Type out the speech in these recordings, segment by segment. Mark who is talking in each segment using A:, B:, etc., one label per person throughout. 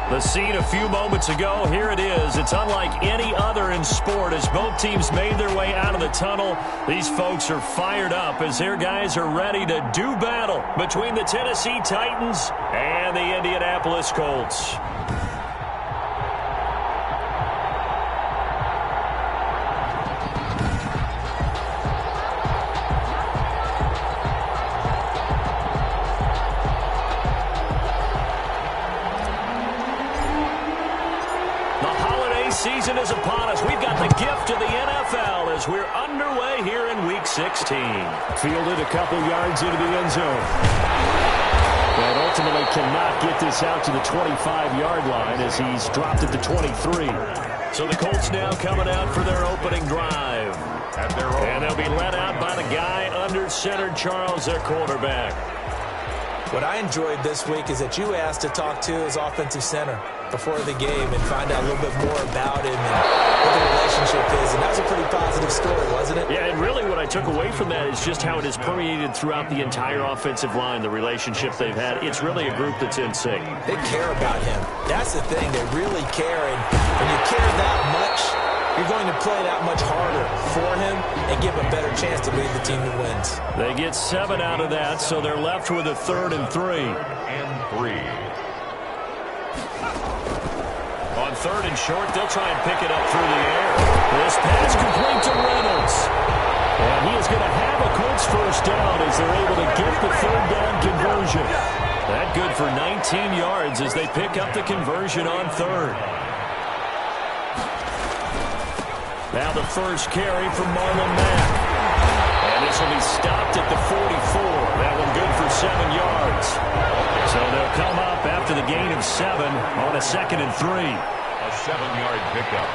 A: The scene a few moments ago, here it is. It's unlike any other in sport as both teams made their way out of the tunnel. These folks are fired up as their guys are ready to do battle between the Tennessee Titans and the Indianapolis Colts.
B: Season is upon us. We've got the gift of the NFL as we're underway here in Week 16.
A: Fielded a couple yards into the end zone. But ultimately cannot get this out to the 25-yard line as he's dropped at the 23.
B: So the Colts now coming out for their opening drive. And they'll be led out by the guy under center, Charles, their quarterback.
C: What I enjoyed this week is that you asked to talk to his offensive center before the game and find out a little bit more about him and what the relationship is. And that was a pretty positive story, wasn't it?
A: Yeah, and really what I took away from that is just how it has permeated throughout the entire offensive line, the relationship they've had. It's really a group that's in sync.
C: They care about him. That's the thing. They really care. And when you care that much, you're going to play that much harder for him and give him a better chance to lead the team that wins.
A: They get 7 out of that, so they're left with a 3rd and 3.
B: On 3rd and short, they'll try and pick it up through the air. This pass complete to Reynolds.
A: And he is going to have a Colts first down as they're able to get the 3rd down conversion.
B: That good for 19 yards as they pick up the conversion on 3rd.
A: Now the first carry from Marlon Mack. And this will be stopped at the 44. That one good for 7 yards. So they'll come up after the gain of 7 on a 2nd and 3.
D: A 7-yard pickup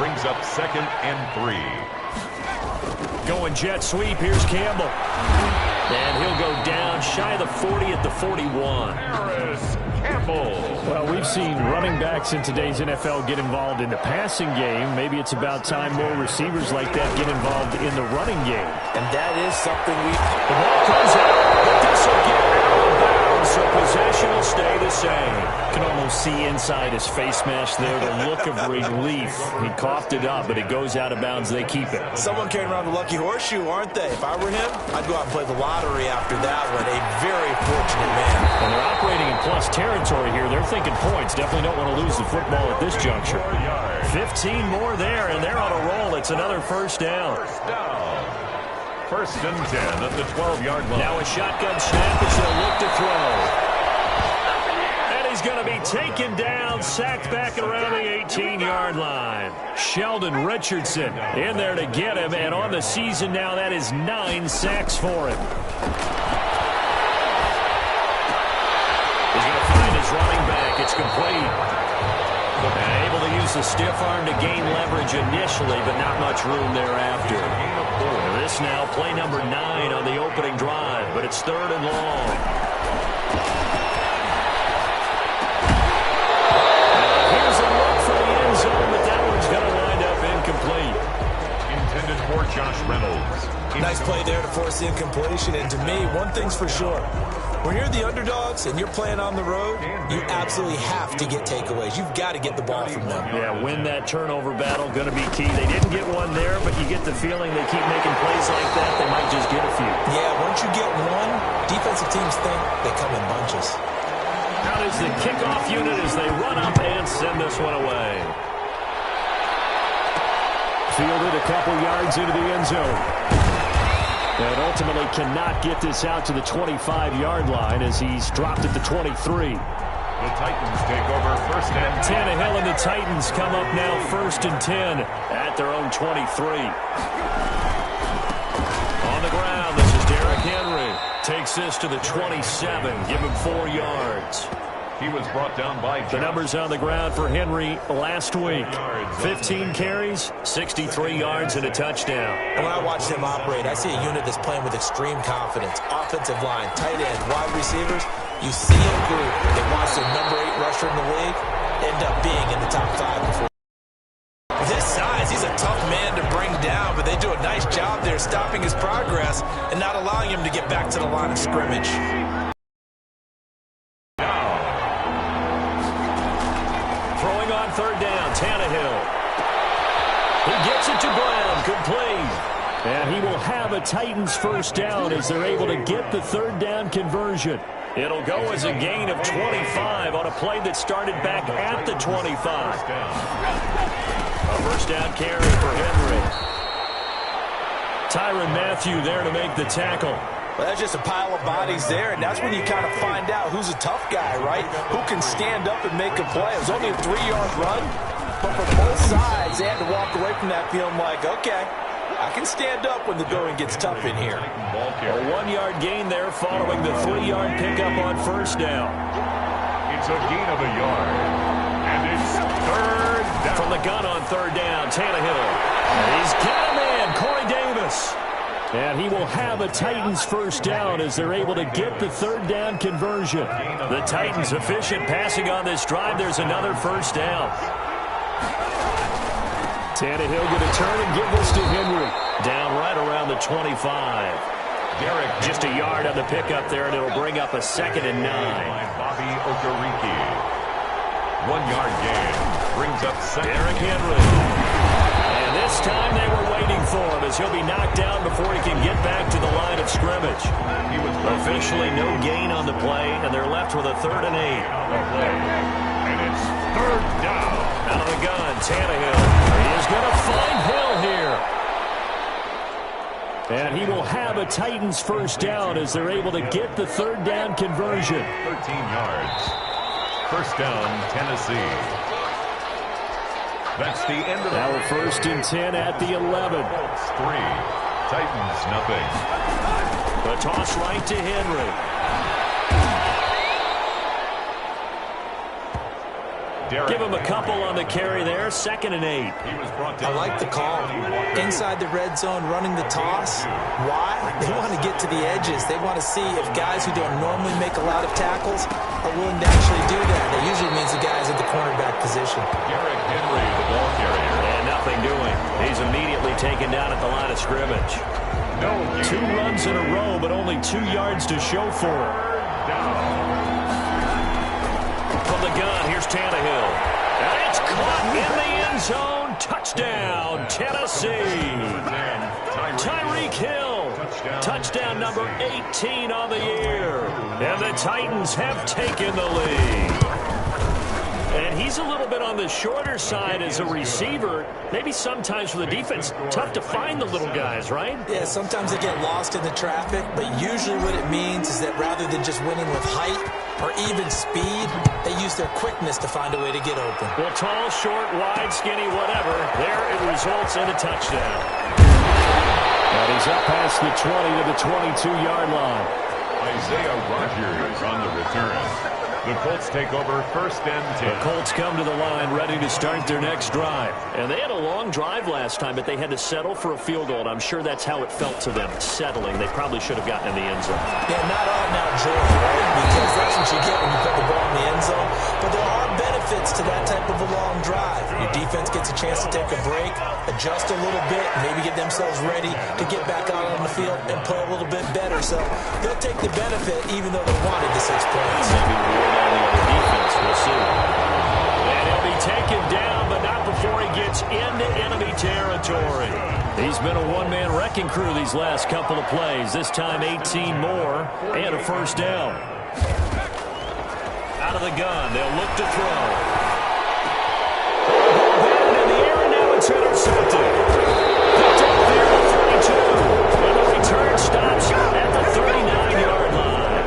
D: brings up 2nd and 3.
A: Going jet sweep. Here's Campbell. And he'll go down shy of the 40 at the 41. Well, we've seen running backs in today's NFL get involved in the passing game. Maybe it's about time more receivers like that get involved in the running game.
C: And that is something
B: The ball comes out, but this will get out of bounds, so possession will stay the same.
A: You can almost see inside his face mask there the look of relief. He coughed it up, but it goes out of bounds. They keep it.
C: Someone carrying around the lucky horseshoe, aren't they? If I were him, I'd go out and play the lottery after that one. A very fortunate man.
A: And they're operating in plus territory here. They're thinking points. Definitely don't want to lose the football at this juncture.
B: 15 more there, and they're on a roll. It's another first down.
D: 1st and 10 at the 12-yard line.
B: Now a shotgun snap as they'll look to throw. And he's going to be taken down, sacked back around the 18-yard line.
A: Sheldon Richardson in there to get him, and on the season now, that is 9 sacks for him.
B: He's going to find his running back. It's complete. And able to use the stiff arm to gain leverage initially, but not much room thereafter. This now play number 9 on the opening drive, but it's 3rd and long. Here's a look for the end zone, but that one's going to wind up incomplete.
D: Intended for Josh Reynolds.
C: Nice play there to force the incompletion. And to me, one thing's for sure. When you're the underdogs and you're playing on the road, you absolutely have to get takeaways. You've got to get the ball from them.
A: Yeah, win that turnover battle, going to be key. They didn't get one there, but you get the feeling they keep making plays like that, they might just get a few.
C: Yeah, once you get one, defensive teams think they come in bunches.
B: Out is the kickoff unit as they run up and send this one away.
A: Fielded a couple yards into the end zone. And ultimately cannot get this out to the 25-yard line as he's dropped at the 23.
D: The Titans take over 1st and 10.
A: Tannehill and the Titans come up now 1st and 10 at their own 23.
B: On the ground, this is Derrick Henry. Takes this to the 27. Give him 4 yards.
D: He was brought down by
A: the numbers on the ground for Henry last week. 15 carries, 63 yards, and a touchdown.
C: And when I watch him operate, I see a unit that's playing with extreme confidence. Offensive line, tight end, wide receivers. You see a group that wants their number 8 rusher in the league end up being in the top 5 before. With his size, he's a tough man to bring down, but they do a nice job there stopping his progress and not allowing him to get back to the line of scrimmage.
A: on third down. Tannehill. He gets it to Brown. Complete. And he will have a Titans first down as they're able to get the third down conversion. It'll go as a gain of 25 on a play that started back at the 25. A first down carry for Henry. Tyrann Mathieu there to make the tackle.
C: Well, that's just a pile of bodies there, and that's when you kind of find out who's a tough guy, right? Who can stand up and make a play. It was only a 3-yard run, but for both sides, they had to walk away from that feeling like, okay, I can stand up when the going gets tough in here.
A: A 1-yard gain there following the 3-yard pickup on first down.
D: It's a gain of a yard, and it's third down.
A: From the gun on third down, Tannehill. And he's got a man, Corey Davis. And he will have a Titans first down as they're able to get the third down conversion. The Titans efficient passing on this drive. There's another first down. Tannehill going to turn and give this to Henry. Down right around the 25.
D: Derek
A: just a yard on the pickup there, and it'll bring up a 2nd and 9.
D: Bobby Okereke. 1-yard gain. Brings up second.
A: Derrick Henry. And this time they were waiting for him as he'll be knocked down before he can get back to the line of scrimmage.
D: He was
A: officially no gain on the play, and they're left with a 3rd and 8.
D: And it's third down.
A: Out of the gun, Tannehill. He is going to find Hill here. And he will have a Titans first down as they're able to get the third down conversion.
D: 13 yards. First down, Tennessee. That's the end of
A: now 1st and 10 at the 11.
D: 3. Titans, nothing.
A: The toss right to Henry. Give him a couple on the carry there. 2nd and 8.
C: I like the call. Inside the red zone, running the toss. Why? They want to get to the edges. They want to see if guys who don't normally make a lot of tackles are willing to actually do that. That usually means the guys at the cornerback position.
D: Derrick Henry, the ball carrier.
A: And nothing doing. He's immediately taken down at the line of scrimmage.
D: No.
A: 2 runs in a row, but only 2 yards to show for it. From the gun, here's Tannehill. And it's caught in the end zone. Touchdown, Tennessee. Tyreek Hill. Touchdown number 18 on the year. And the Titans have taken the lead. And he's a little bit on the shorter side as a receiver. Maybe sometimes for the defense, tough to find the little guys, right?
C: Yeah, sometimes they get lost in the traffic, but usually what it means is that rather than just winning with height or even speed, they use their quickness to find a way to get open.
A: Well, tall, short, wide, skinny, whatever, there it results in a touchdown. And he's up past the 20 to the 22-yard line.
D: Isaiah Rodgers on the return. The Colts take over 1st and 10.
A: The Colts come to the line ready to start their next drive. And they had a long drive last time, but they had to settle for a field goal. And I'm sure that's how it felt to them, settling. They probably should have gotten in the end zone.
C: Yeah, not all now joy, right? Because that's what you get when you put the ball in the end zone. But there are benefits to that type of a long drive. Your defense gets a chance to take a break, adjust a little bit, maybe get themselves ready to get back out on the field and play a little bit better. So they'll take the benefit even though they wanted the 6 points.
A: Maybe more on the other defense. We'll see. And he'll be taken down, but not before he gets into enemy territory. He's been a one-man wrecking crew these last couple of plays. This time 18 more and a first down. Out of the gun, they'll look to throw. Batted in the air, and now it's intercepted. Picked up there at the 32. And the return stops at the 39-yard line.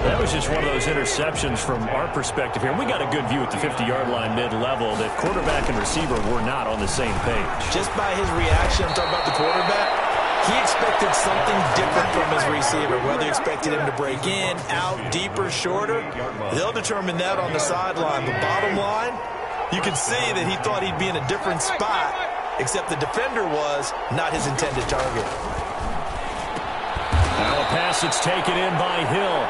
A: That was just one of those interceptions from our perspective here. We got a good view at the 50-yard line mid-level that quarterback and receiver were not on the same page.
C: Just by his reaction, I'm talking about the quarterback, he expected something different from his receiver, whether he expected him to break in, out, deeper, shorter. They'll determine that on the sideline. But bottom line, you can see that he thought he'd be in a different spot, except the defender was not his intended target.
A: Now a pass that's taken in by Hill.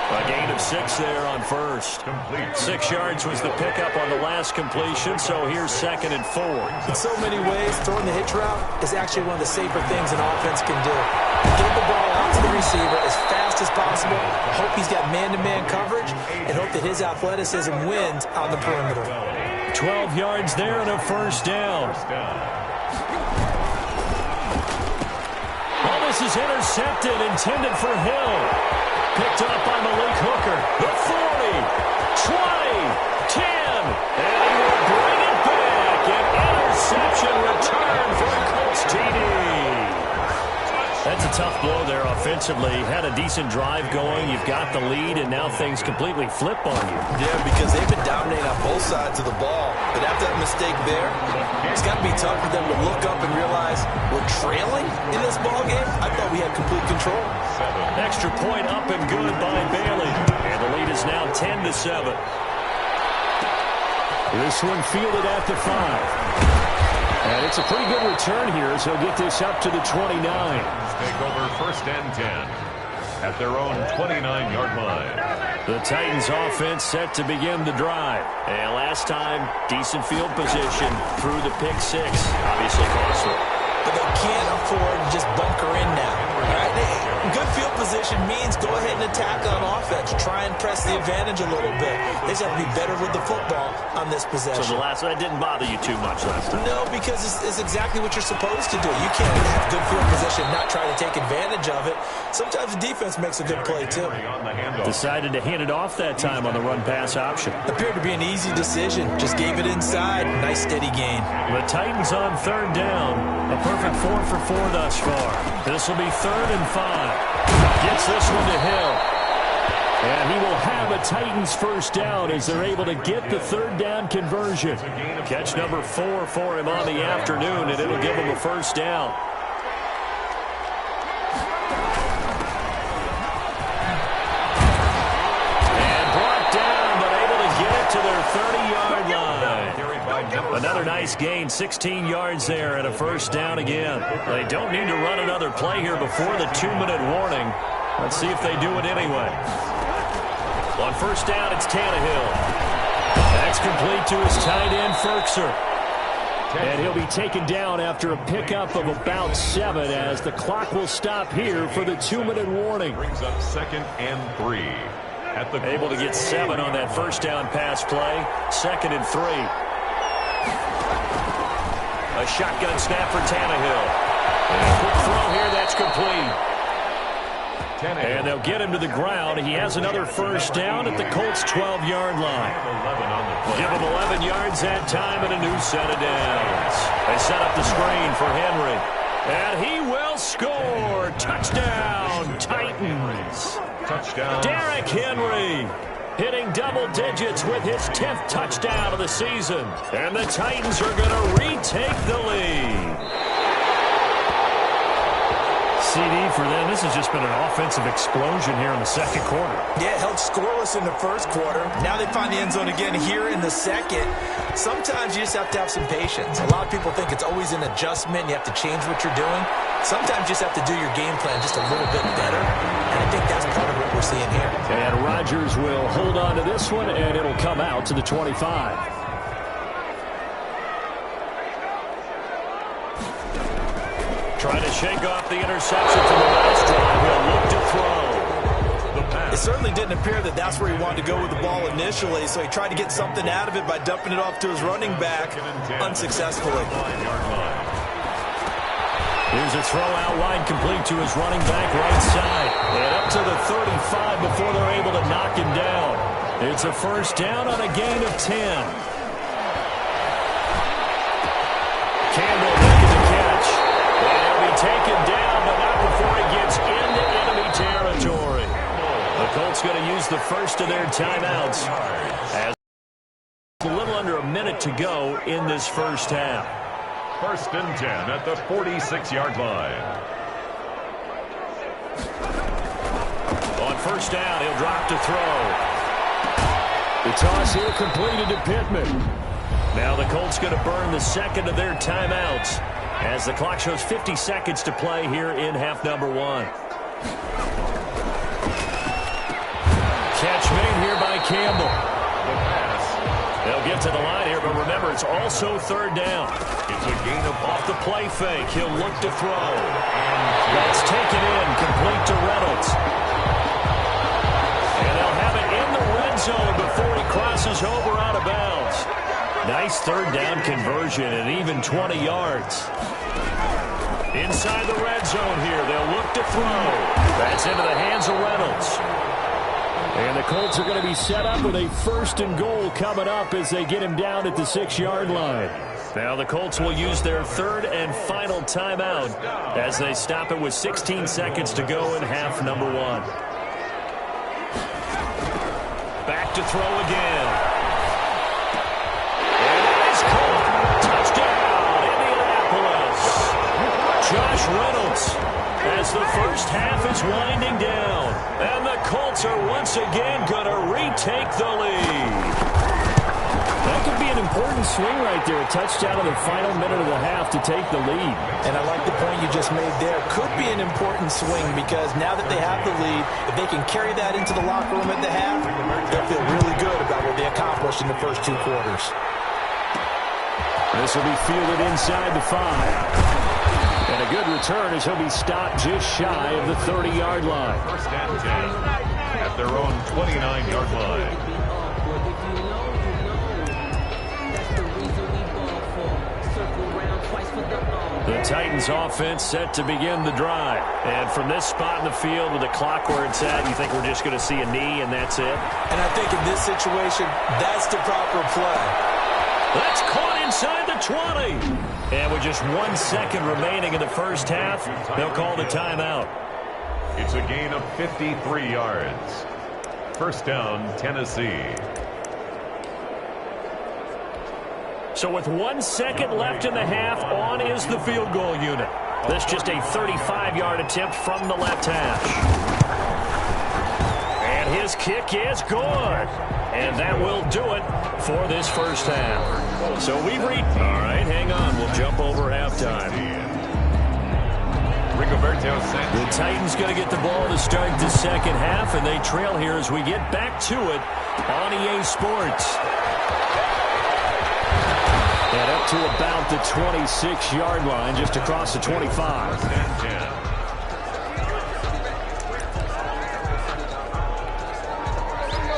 A: A gain of 6 there on first. 6 yards was the pickup on the last completion, so here's 2nd and 4.
C: In so many ways, throwing the hitch route is actually one of the safer things an offense can do. Get the ball out to the receiver as fast as possible. Hope he's got man-to-man coverage, and hope that his athleticism wins on the perimeter.
A: 12 yards there and a first down. Well, this is intercepted, intended for Hill. Picked up by Malik Hooker. The 40, 20, 10, and he will bring it back. An interception return for a Colts TD. That's a tough blow there offensively. Had a decent drive going. You've got the lead, and now things completely flip on you.
C: Yeah, because they've been dominating on both sides of the ball. But after that mistake there, it's got to be tough for them to look up and realize we're trailing in this ball game. I thought we had complete control.
A: Extra point up and good by Bailey. And the lead is now 10-7. This one fielded at the 5. And it's a pretty good return here, so he'll get this up to the 29.
D: Take over first and 10 at their own 29-yard line.
A: The Titans offense set to begin the drive. And last time, decent field position through the pick 6. Obviously costly.
C: But they can't afford to just bunker in now. Right? Good field position means go ahead and attack on offense. Try and press the advantage a little bit. They just have to be better with the football on this possession.
A: So that didn't bother you too much last time?
C: No, because it's exactly what you're supposed to do. You can't have good field position and not try to take advantage of it. Sometimes the defense makes a good play, too.
A: Decided to hand it off that time on the run-pass option.
C: Appeared to be an easy decision. Just gave it inside. Nice, steady gain.
A: The Titans on third down. A perfect 4 for 4 thus far. This will be 3rd and 5. Gets this one to Hill. And he will have a Titans first down as they're able to get the third down conversion. Catch number 4 for him on the afternoon, and it'll give him a first down. And brought down, but able to get it to their 30-yard line. Another nice gain, 16 yards there, and a first down again. They don't need to run another play here before the 2-minute warning. Let's see if they do it anyway. On first down, it's Tannehill. That's complete to his tight end, Ferkser. And he'll be taken down after a pickup of about 7 as the clock will stop here for the 2-minute warning.
D: Brings up 2nd and 3.
A: Able to get 7 on that first down pass play. 2nd and 3. A shotgun snap for Tannehill. And a quick throw here, that's complete. And they'll get him to the ground. He has another first down at the Colts' 12-yard line. Give him 11 yards that time and a new set of downs. They set up the screen for Henry. And he will score. Touchdown, Titans.
D: Touchdown.
A: Derrick Henry hitting double digits with his 10th touchdown of the season. And the Titans are going to retake the lead. CD for them. This has just been an offensive explosion here in the second quarter.
C: Yeah, held scoreless in the first quarter. Now they find the end zone again here in the second. Sometimes you just have to have some patience. A lot of people think it's always an adjustment. You have to change what you're doing. Sometimes you just have to do your game plan just a little bit better. And I think that's part of what we're seeing here.
A: And Rodgers will hold on to this one, and it'll come out to the 25. Trying to shake off the interception from the last drive. He'll look to throw.
C: It certainly didn't appear that that's where he wanted to go with the ball initially, so he tried to get something out of it by dumping it off to his running back unsuccessfully.
A: Here's a throw out wide, complete to his running back right side. And up to the 35 before they're able to knock him down. It's a first down on a gain of 10. Campbell making the catch. And he'll be taken down, but not before he gets into enemy territory. The Colts going to use the first of their timeouts as a little under a minute to go in this first half.
D: 1st and 10 at the 46-yard line.
A: On first down, he'll drop to throw. The toss here completed to Pittman. Now the Colts going to burn the second of their timeouts as the clock shows 50 seconds to play here in half number 1. Catch made here by Campbell. They'll get get to the line here, but remember, it's also third down.
D: It's a gain of
A: Off the play fake, he'll look to throw. That's taken in, complete to Reynolds. And they'll have it in the red zone before he crosses over out of bounds. Nice third down conversion and even 20 yards. Inside the red zone here, they'll look to throw. That's into the hands of Reynolds. And the Colts are going to be set up with a 1st and goal coming up as they get him down at the 6-yard line. Now the Colts will use their 3rd and final timeout as they stop it with 16 seconds to go in half number 1. Back to throw again. And it is caught. Touchdown, Indianapolis. Josh Reynolds as the first half is winding down. And the Colts are once again going to retake the lead. That could be an important swing right there. A touchdown in the final minute of the half to take the lead.
C: And I like the point you just made there. Could be an important swing because now that they have the lead, if they can carry that into the locker room at the half, they'll feel really good about what they accomplished in the first 2 quarters.
A: This will be fielded inside the 5. And a good return as he'll be stopped just shy of the 30-yard line.
D: 1st and 10 at their own 29-yard line.
A: The Titans offense set to begin the drive. And from this spot in the field with the clock where it's at, you think we're just going to see a knee and that's it?
C: And I think in this situation, that's the proper play.
A: That's caught inside the 20. And with just 1 second remaining in the first half, they'll call the timeout.
D: It's a gain of 53 yards. 1st down, Tennessee.
A: So with 1 second left in the half, on is the field goal unit. This just a 35-yard attempt from the left hash. And his kick is good. And that will do it for this first half. So we've reached... All right, hang on. We'll jump over halftime. The Titans going to get the ball to start the second half, and they trail here as we get back to it on EA Sports. And up to about the 26-yard line, just across the 25.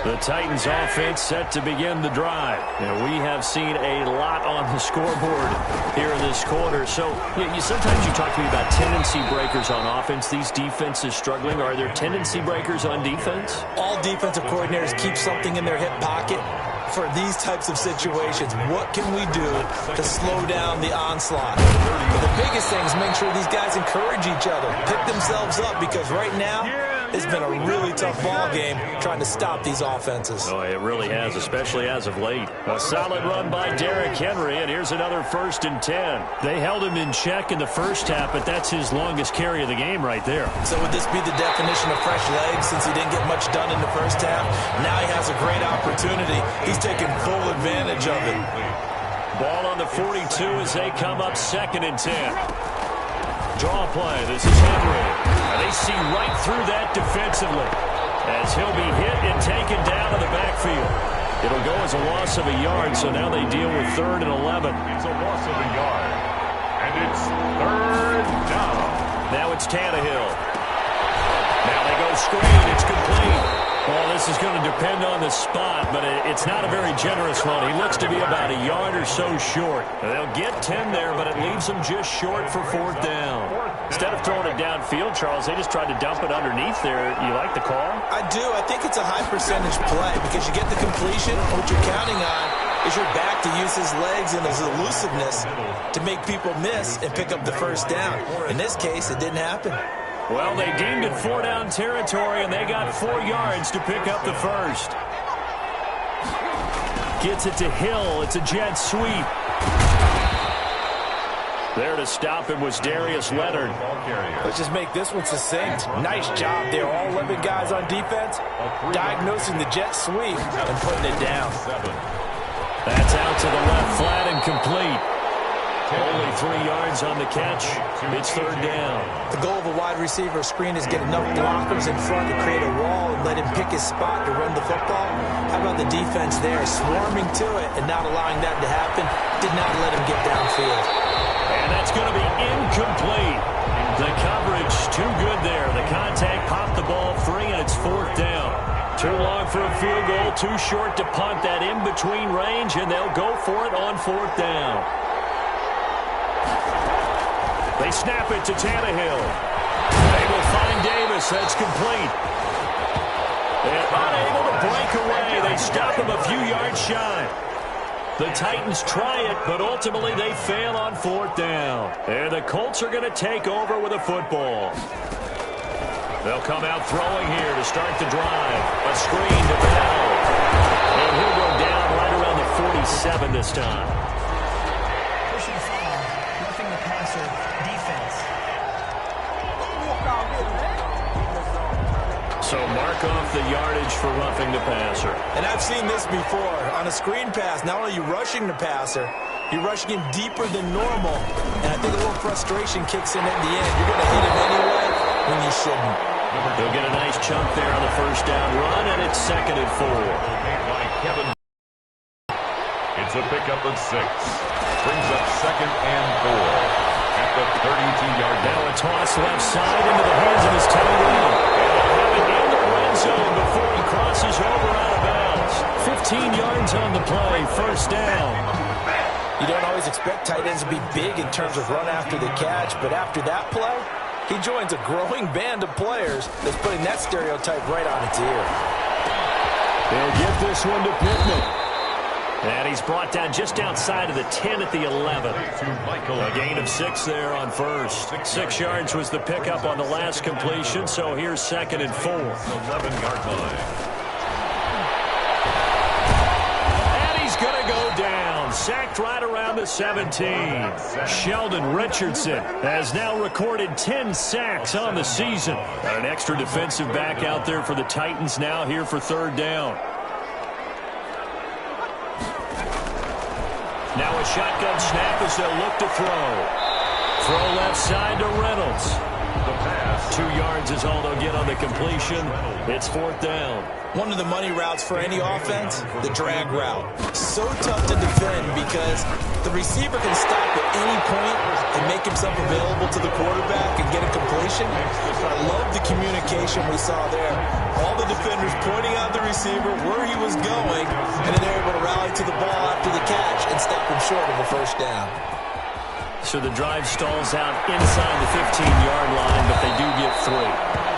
A: The Titans offense set to begin the drive. And we have seen a lot on the scoreboard here in this quarter. So sometimes you talk to me about tendency breakers on offense. These defenses struggling. Are there tendency breakers on defense?
C: All defensive coordinators keep something in their hip pocket for these types of situations. What can we do to slow down the onslaught? But the biggest thing is make sure these guys encourage each other, pick themselves up, because right now it's been a really tough ball game trying to stop these offenses.
A: Oh, it really has, especially as of late. A solid run by Derrick Henry, and here's another 1st and 10. They held him in check in the first half, but that's his longest carry of the game right there.
C: So would this be the definition of fresh legs since he didn't get much done in the first half? Now he has a great opportunity. He's taking full advantage of it.
A: Ball on the 42 as they come up 2nd and 10. Draw play. This is Henry. And they see right through that defensively as he'll be hit and taken down in the backfield. It'll go as a loss of a yard, so now they deal with 3rd and 11.
D: It's a loss of a yard. And it's 3rd down.
A: Now it's Tannehill. Now they go screen. It's complete. Well, this is going to depend on the spot, but it's not a very generous one. He looks to be about a yard or so short. They'll get 10 there, but it leaves them just short for 4th down. Instead of throwing it downfield, Charles, they just tried to dump it underneath there. You like the call?
C: I do. I think it's a high percentage play because you get the completion. What you're counting on is your back to use his legs and his elusiveness to make people miss and pick up the 1st down. In this case, it didn't happen.
A: Well, they deemed it 4-down territory, and they got 4 yards to pick up the 1st. Gets it to Hill. It's a jet sweep. There to stop him was Darius Leonard.
C: Let's just make this one succinct. Nice job there. All 11 guys on defense diagnosing the jet sweep and putting it down.
A: That's out to the left flat and complete. Only 3 yards on the catch. It's third down.
C: The goal of a wide receiver screen is get enough blockers in front to create a wall and let him pick his spot to run the football. How about the defense there, swarming to it and not allowing that to happen? Did not let him get downfield.
A: And that's going to be incomplete. The coverage too good there. The contact popped the ball free, and it's fourth down. Too long for a field goal, too short to punt. That in-between range, and they'll go for it on fourth down. They snap it to Tannehill. They will find Davis. That's complete. They're unable to break away. They stop him a few yards shy. The Titans try it, but ultimately they fail on fourth down. And the Colts are going to take over with a football. They'll come out throwing here to start the drive. A screen to Bell. And he'll go down right around the 47 this time.
E: Pushing foul, roughing the passer, defense.
A: So mark off the yardage for roughing the passer.
C: And I've seen this before. On a screen pass, not only are you rushing the passer, you're rushing him deeper than normal. And I think a little frustration kicks in at the end. You're going to hit him anyway when you shouldn't.
A: They'll get a nice chunk there on the first down run, and it's 2nd and 4.
D: It's a pickup of 6. Brings up 2nd and 4 at the 32-yard line.
A: Now a toss left side into the hands of his tight end. And they'll have it in the red zone before he crosses over out of bounds. 15 yards on the play, first down.
C: You don't always expect tight ends to be big in terms of run after the catch, but after that play, he joins a growing band of players that's putting that stereotype right on its ear.
A: They'll get this one to Pittman. And he's brought down just outside of the 10 at the 11. A gain of 6 there on first. 6 yards was the pickup on the last completion, so here's 2nd and 4.
D: 11-yard line.
A: And he's going to go down. Sacked right around the 17. Sheldon Richardson has now recorded 10 sacks on the season. Got an extra defensive back out there for the Titans now here for third down. Now a shotgun snap as they'll look to throw. Throw left side to Reynolds.
D: The pass.
A: 2 yards is all they'll get on the completion. It's fourth down.
C: One of the money routes for any offense, the drag route. So tough to defend because the receiver can stop at any point and make himself available to the quarterback and get a completion. I love the communication we saw there. All the defenders pointing out the receiver where he was going, and then they're able to rally to the ball after the catch and stop him short of a first down.
A: So the drive stalls out inside the 15-yard line, but they do get 3.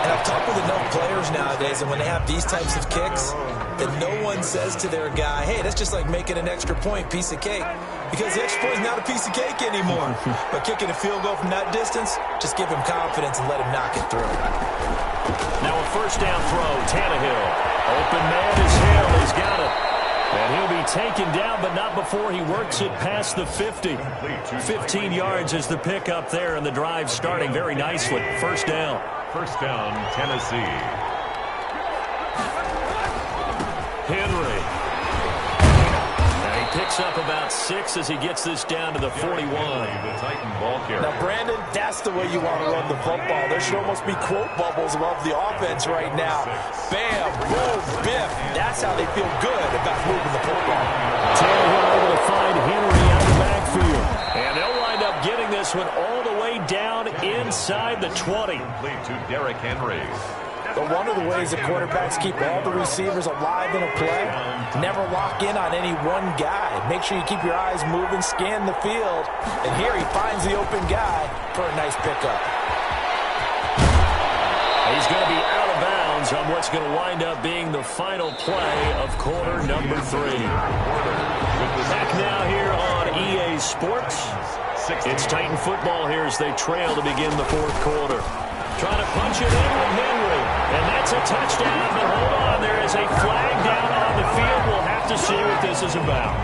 C: And I've talked with enough players nowadays, and when they have these types of kicks, that no one says to their guy, hey, that's just like making an extra point, piece of cake. Because the extra point is not a piece of cake anymore. But kicking a field goal from that distance, just give him confidence and let him knock it through.
A: Now a first down throw, Tannehill. Open man is Hill, he's got it. And he'll be taken down, but not before he works it past the 50. 15 yards is the pickup there, and the drive starting very nicely. First down.
D: First down, Tennessee.
A: Henry. Now he picks up about 6 as he gets this down to the 41.
D: The Titan ball carrier.
C: Now, Brandon, that's the way you want to run the football. There should almost be quote bubbles above the offense right now. Bam, boom, biff. That's how they feel good about moving the football.
A: Tannehill able to find Henry out of the backfield. And they'll wind up getting this one all the way down inside the 20.
D: Complete to Derrick Henry.
C: But one of the ways that quarterbacks keep all the receivers alive in a play, never lock in on any one guy. Make sure you keep your eyes moving, scan the field. And here he finds the open guy for a nice pickup.
A: He's going to be out of bounds on what's going to wind up being the final play of quarter number 3. Back now here on EA Sports. It's Titan football here as they trail to begin the fourth quarter. Trying to punch it in with Henry. And that's a touchdown. But hold on, there is a flag down on the field. We'll have to see what this is about.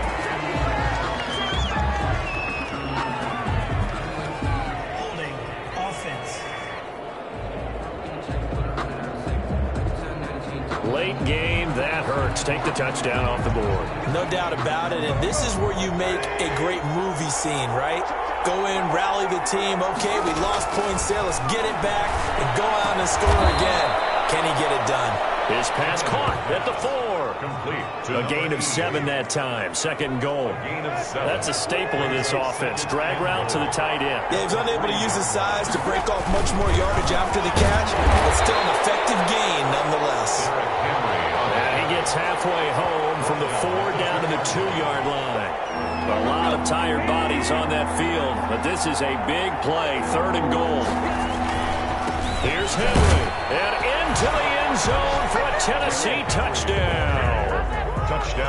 E: Holding, offense.
A: Late game, that hurt. yards. Take the touchdown off the board.
C: No doubt about it, and this is where you make a great movie scene, right? Go in, rally the team. Okay, we lost points there. Let's get it back and go out and score again. Can he get it done?
A: His pass caught at the 4.
D: Complete.
A: A gain of 7 that time. Second and goal.
D: Gain of 7.
A: That's a staple of this offense. Drag route to the tight end.
C: Yeah, he's unable to use his size to break off much more yardage after the catch, but still an effective gain nonetheless.
A: And he gets halfway home from the 4 down to the 2-yard line. A lot of tired bodies on that field, but this is a big play. 3rd and goal. Here's Henry, and into the end zone for a Tennessee touchdown.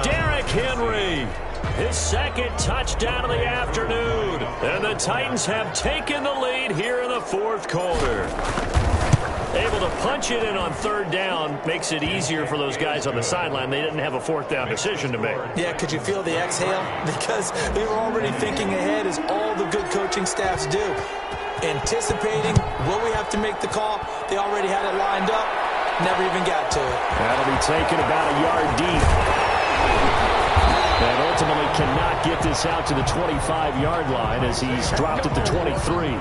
A: Derrick Henry, his 2nd touchdown of the afternoon. And the Titans have taken the lead here in the 4th quarter. Able to punch it in on 3rd down makes it easier for those guys on the sideline. They didn't have a 4th down decision to make.
C: Yeah, could you feel the exhale? Because they were already thinking ahead, as all the good coaching staffs do. Anticipating, will we have to make the call? They already had it lined up. Never even got to it.
A: That'll be taken about a yard deep. And ultimately cannot get this out to the 25-yard line as he's dropped at the 23.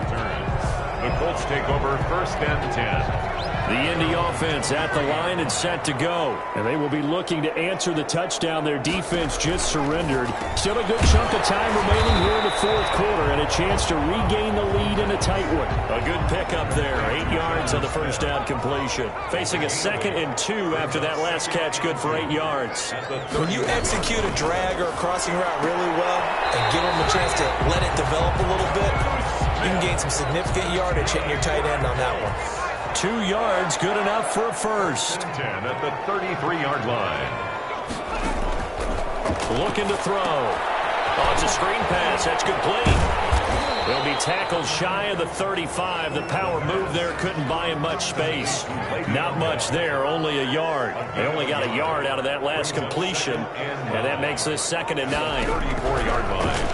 D: The Colts take over 1st and 10.
A: The Indy offense at the line and set to go. And they will be looking to answer the touchdown their defense just surrendered. Still a good chunk of time remaining here in the 4th quarter and a chance to regain the lead in a tight one. A good pickup there. 8 yards on the 1st down completion. Facing a 2nd and 2 after that last catch, good for 8 yards.
C: When you execute a drag or a crossing route really well and give them a chance to let it develop a little bit, you can gain some significant yardage hitting your tight end on that one.
A: 2 yards, good enough for a first.
D: 10 at the 33-yard line.
A: Looking to throw. Oh, it's a screen pass. That's complete. They'll be tackled shy of the 35. The power move there couldn't buy him much space. Not much there, only a yard. They only got a yard out of that last completion, and that makes this 2nd and 9.
D: 34-yard line.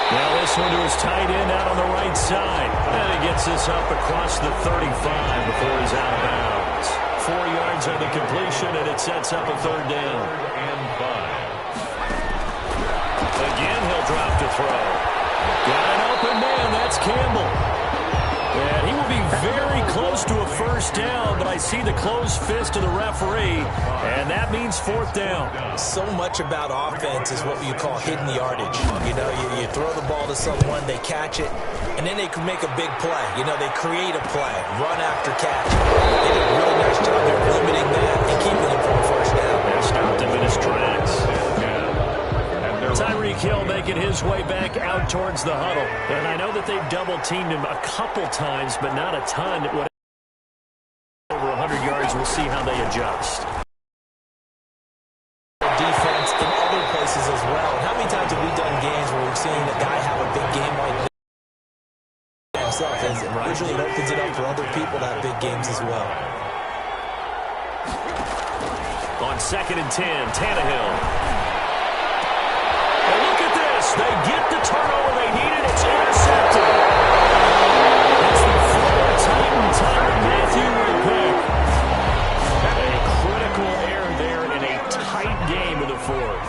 A: Now this one to his tight end out on the right side. And he gets this up across the 35 before he's out of bounds. 4 yards on the completion, and it sets up a 3rd down.
D: 3rd and 5.
A: Again, he'll drop to throw. Got an open man. That's Campbell. And he will be very close to a 1st down, but I see the closed fist of the referee, and that means 4th down.
C: So much about offense is what you call hidden yardage. You know, you throw the ball to someone, they catch it, and then they can make a big play. You know, they create a play, run after catch. They did a really nice job there limiting that and keeping him from a 1st down.
A: They stopped him in his tracks. Tyreek Hill making his way back out towards the huddle. And I know that they've double-teamed him a couple times, but not a ton. Over 100 yards, we'll see how they adjust.
C: Defense in other places as well. And how many times have we done games where we've seen a guy have a big game like this himself? Usually it opens it up for other people to have big games as well.
A: On 2nd and 10, Tannehill. They get the turnover they needed. It's intercepted. It's the Florida Titan Matthew Woodpeck. A critical error there in a tight game in the 4th.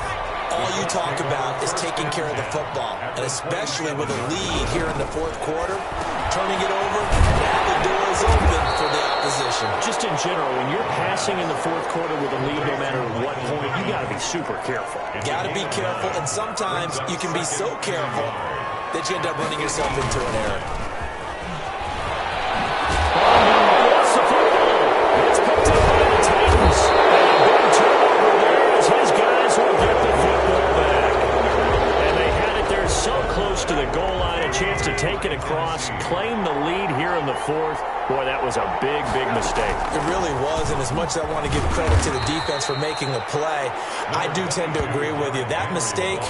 C: All you talk about is taking care of the football, and especially with a lead here in the 4th quarter, turning it over, now the door is open for the opposition.
A: Just in general, when you're passing in the 4th quarter with a lead, no matter what point, you got to be super careful.
C: Got to be careful, and sometimes you can be so careful that you end up running yourself into an error.
A: It's picked up by the Titans. And a big turnover there as his guys will get the football back. And they had it there so close to the goal line, a chance to take it across, claim the lead here in the 4th. Boy, that was a big, big mistake.
C: It really was, and as much as I want to give credit to the defense for making a play, I do tend to agree with you. That mistake,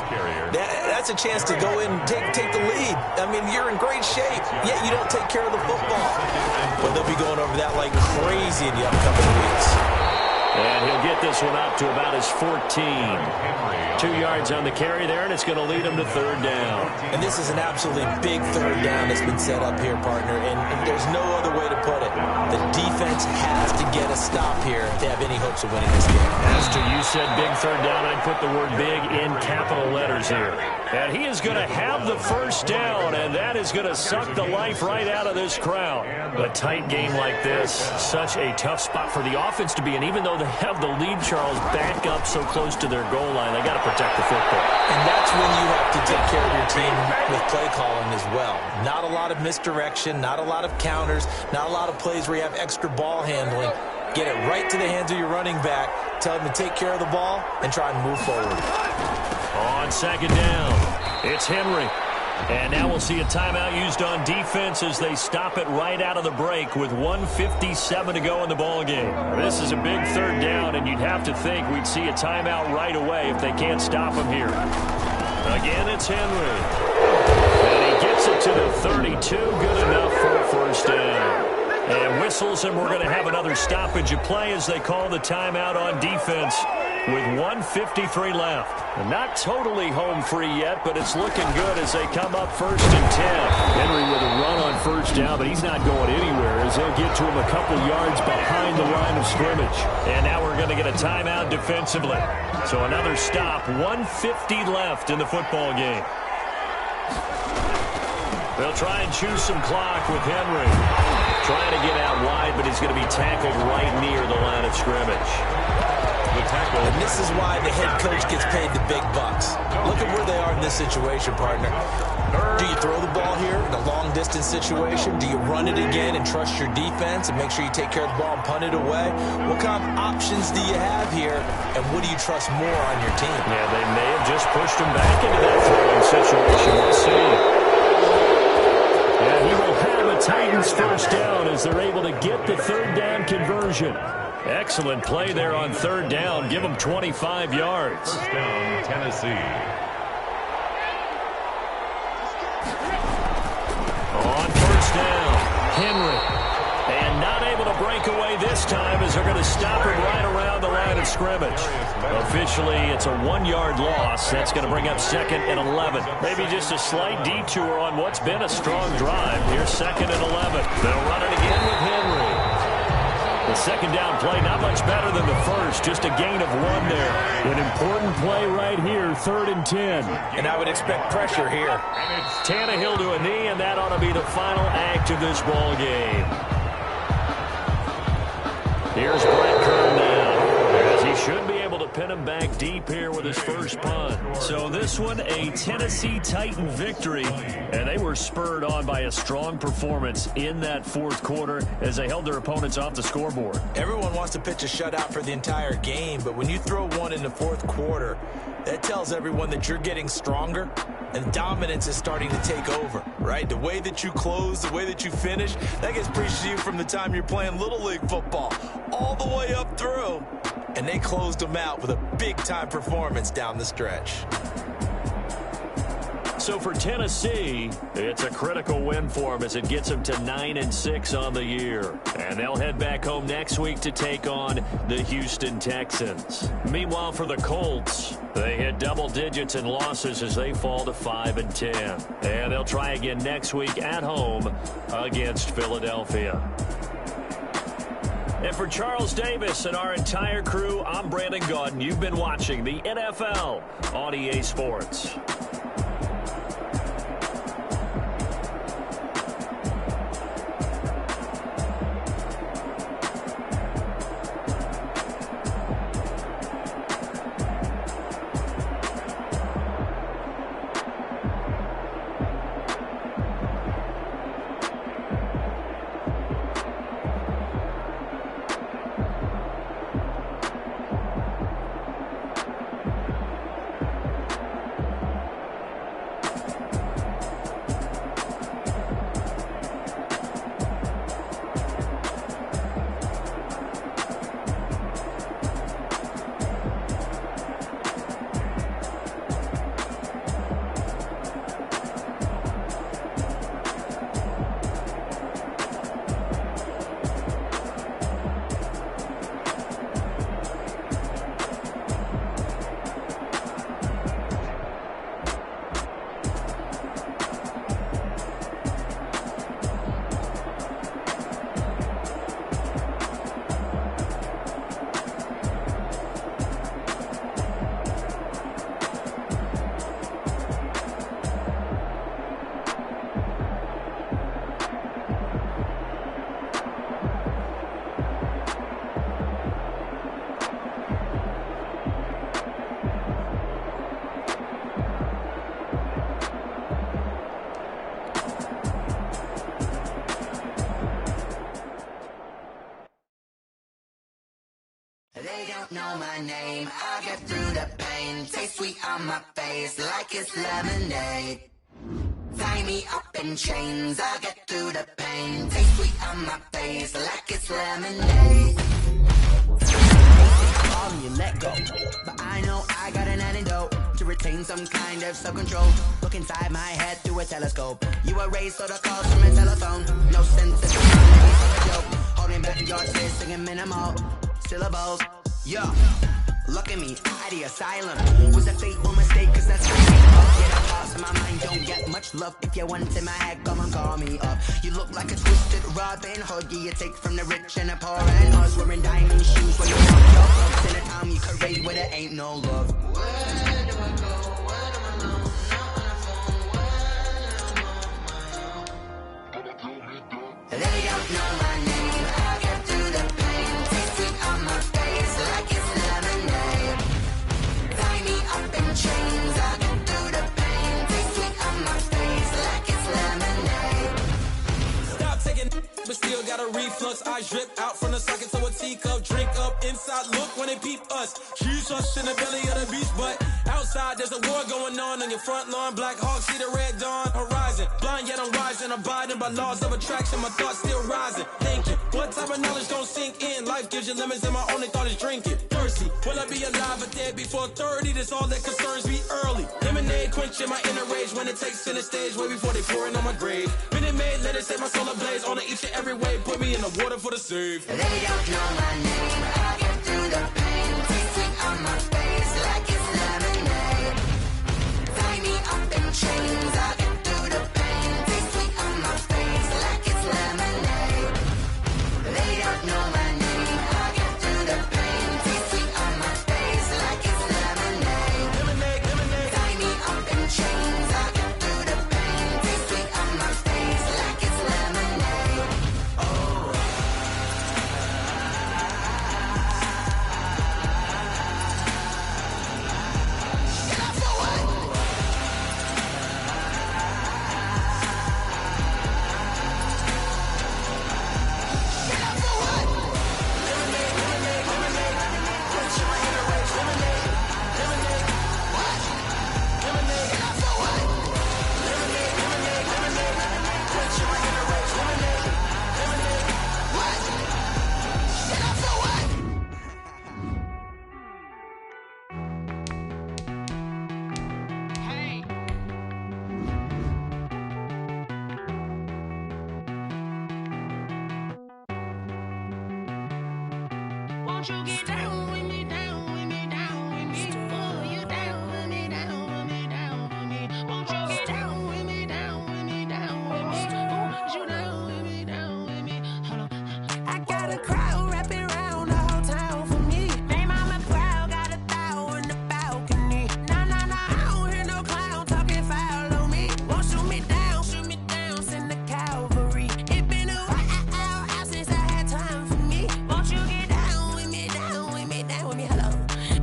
C: that's a chance to go in and take the lead. I mean, you're in great shape, yet you don't take care of the football. But they'll be going over that like crazy in the upcoming weeks.
A: And he'll get this one up to about his 14. 2 yards on the carry there, and it's going to lead him to third down.
C: And this is an absolutely big third down that's been set up here, partner, and there's no other way to put it. The defense has to get a stop here if they have any hopes of winning this game.
A: Master, you said big third down. I'd put the word big in capital letters here. And he is going to have the first down, and that is going to suck the life right out of this crowd. A tight game like this, such a tough spot for the offense to be in. Even though they have the lead, Charles, back up so close to their goal line, they got to protect the football.
C: And that's when you have to take care of your team with play calling as well. Not a lot of misdirection, not a lot of counters, not a lot of plays where you have extra ball handling. Get it right to the hands of your running back, tell him to take care of the ball, and try and move forward.
A: On second down, it's Henry. And now we'll see a timeout used on defense as they stop it right out of the break with 1:57 to go in the ballgame. This is a big third down, and you'd have to think we'd see a timeout right away if they can't stop him here. Again, it's Henry. And he gets it to the 32. Good enough for a first down. And whistles, and we're going to have another stoppage of play as they call the timeout on defense with 1:53 left. Not totally home free yet, but it's looking good as they come up 1st and 10. Henry with a run on first down, but he's not going anywhere as they'll get to him a couple yards behind the line of scrimmage. And now we're going to get a timeout defensively. So another stop, 1:50 left in the football game. They'll try and choose some clock with Henry. Trying to get out wide, but he's going to be tackled right near the line of scrimmage.
C: And this is why the head coach gets paid the big bucks. Look at where they are in this situation, partner. Do you throw the ball here in a long-distance situation? Do you run it again and trust your defense and make sure you take care of the ball and punt it away? What kind of options do you have here, and what do you trust more on your team?
A: Yeah, they may have just pushed him back into that throwing situation. We'll see. And he will have a Titans first down as they're able to get the third down conversion. Excellent play there on third down. Give them 25 yards.
D: First down, Tennessee.
A: On first down, Henry. And not able to break away this time as they're going to stop it right around the line of scrimmage. Officially, it's a 1-yard loss. That's going to bring up 2nd and 11. Maybe just a slight detour on what's been a strong drive. Here's 2nd and 11. They'll run it again with Henry. The second down play, not much better than the first, just a gain of 1 there. An important play right here, 3rd and 10.
C: And I would expect pressure here.
A: Tannehill to a knee, and that ought to be the final act of this ball game. Here's Brett Kern now, as he should be able to pin him back deep here with his first punt. So this one, a Tennessee Titan victory, and they were spurred on by a strong performance in that 4th quarter as they held their opponents off the scoreboard.
C: Everyone wants to pitch a shutout for the entire game, but when you throw one in the 4th quarter, that tells everyone that you're getting stronger and dominance is starting to take over, right? The way that you close, the way that you finish, that gets preached to you from the time you're playing Little League football all the way up through. And they closed them out with a big-time performance down the stretch.
A: So for Tennessee, it's a critical win for them as it gets them to 9-6 on the year. And they'll head back home next week to take on the Houston Texans. Meanwhile, for the Colts, they hit double digits in losses as they fall to 5-10. And they'll try again next week at home against Philadelphia. And for Charles Davis and our entire crew, I'm Brandon Gaudin. You've been watching the NFL on EA Sports.
F: don't know my name, I'll get through the pain. Taste sweet on my face like it's lemonade. Tie me up in chains, I'll get through the pain. Taste sweet on my face like it's lemonade. All you let go, but I know I got an antidote to retain some kind of self-control. Look inside my head through a telescope. You erase all the calls from a telephone. No sense of a joke. Holding back your tears, singing minimal syllables. Yo, look at me, out the asylum. Was a fate or mistake, cause that's how I get up. Thoughts in my mind don't get much love. If you want in my head, come and call me up. You look like a twisted Robin Hood. Yeah, you take from the rich and the poor and us. Wearing diamond shoes when you walk your clubs. In a town you could raid where there ain't no love. Where do I go? Where do I know? They don't know my name. I get through the pain. Taste sweet on my face like it's lemonade. Tie me up in chains. I get through the pain. Taste sweet on my face like it's lemonade.
G: Stop taking, but still got a reflux. Eyes drip out from the socket to a teacup. Drink up inside, look when they peep us. Choose us in the belly of the beast, but outside there's a war going on your front lawn. Black Hawk, see the red dawn horizon. Blind yet I'm rising, abiding by laws of attraction. My thoughts still rising, thinking what type of knowledge don't sink in? Life gives you lemons and my only thought is drinking. Thirsty, will I be alive or dead before 30? That's all that concerns me early. Lemonade quenching my inner rage when it takes center stage way before they pouring on my grave. Minute Maid, let it set my soul ablaze on each and every way. Put me in the water for the save.
F: They don't know my name. I get through the pain. Taste sweet on my face like it's lemonade. Tie me up in chains. I get through the pain. Taste sweet on my face like it's lemonade. They don't know my name. I get through the pain. Taste sweet on my face like it's lemonade.
G: Lemonade, lemonade.
F: Tie me up in chains. I get through the pain. Taste sweet on my face like it's lemonade. Oh.
H: Won't you get down with me, down with me, down with me? Oh, you down with me, down with me, down with me. Won't you get down with me, down with me, down with me? Oh, you down with me, down with me? Hold on. I got a crowd wrapping around the whole town for me. They mama proud, got a thou in the balcony. Nah, nah, nah, I don't hear no clown talking foul on me. Won't shoot me down, send the cavalry. It been a while since I had time for me. Won't you get down with me, down with me, down with me? Hello.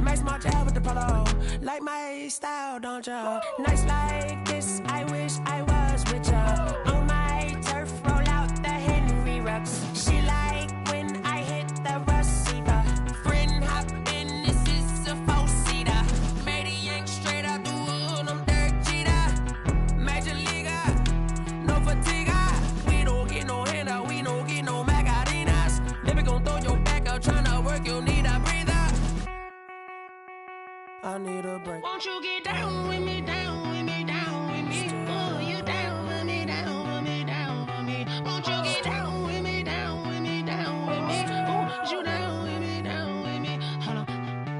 H: Nice small job with the polo. Like my style, don't ya? Nice like this, I wish I was with ya. On my turf, roll out the Henry Rux. She like when I hit the receiver. Friend hop in, this is a four-seater. Made a yank straight out the wood, I'm Derek Jeter. Major leaguer, no fatigue. We don't get no handout, we don't get no Macarinas. Never gon' throw your back out, tryna work, you need a breather. I need a break. Won't you get down with me, down with me, down with me? Oh, you down with me, down with me, down with me? Won't you get down with me, down with me, down with me? Oh, you down with me, down with me? Hold on.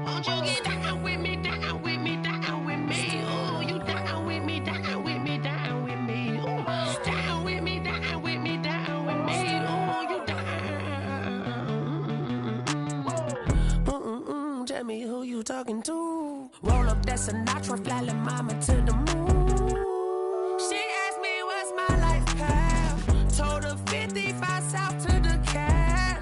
H: Won't you get down with me, down with me, down with me? Oh, you down with me, down with me, down with me? Oh, down with me, down with me, down with me? Oh, you down. Tell me who you talking to. Roll up that Sinatra, fly la mama to the moon. She asked me what's my life path. Told her 55 south to the cat.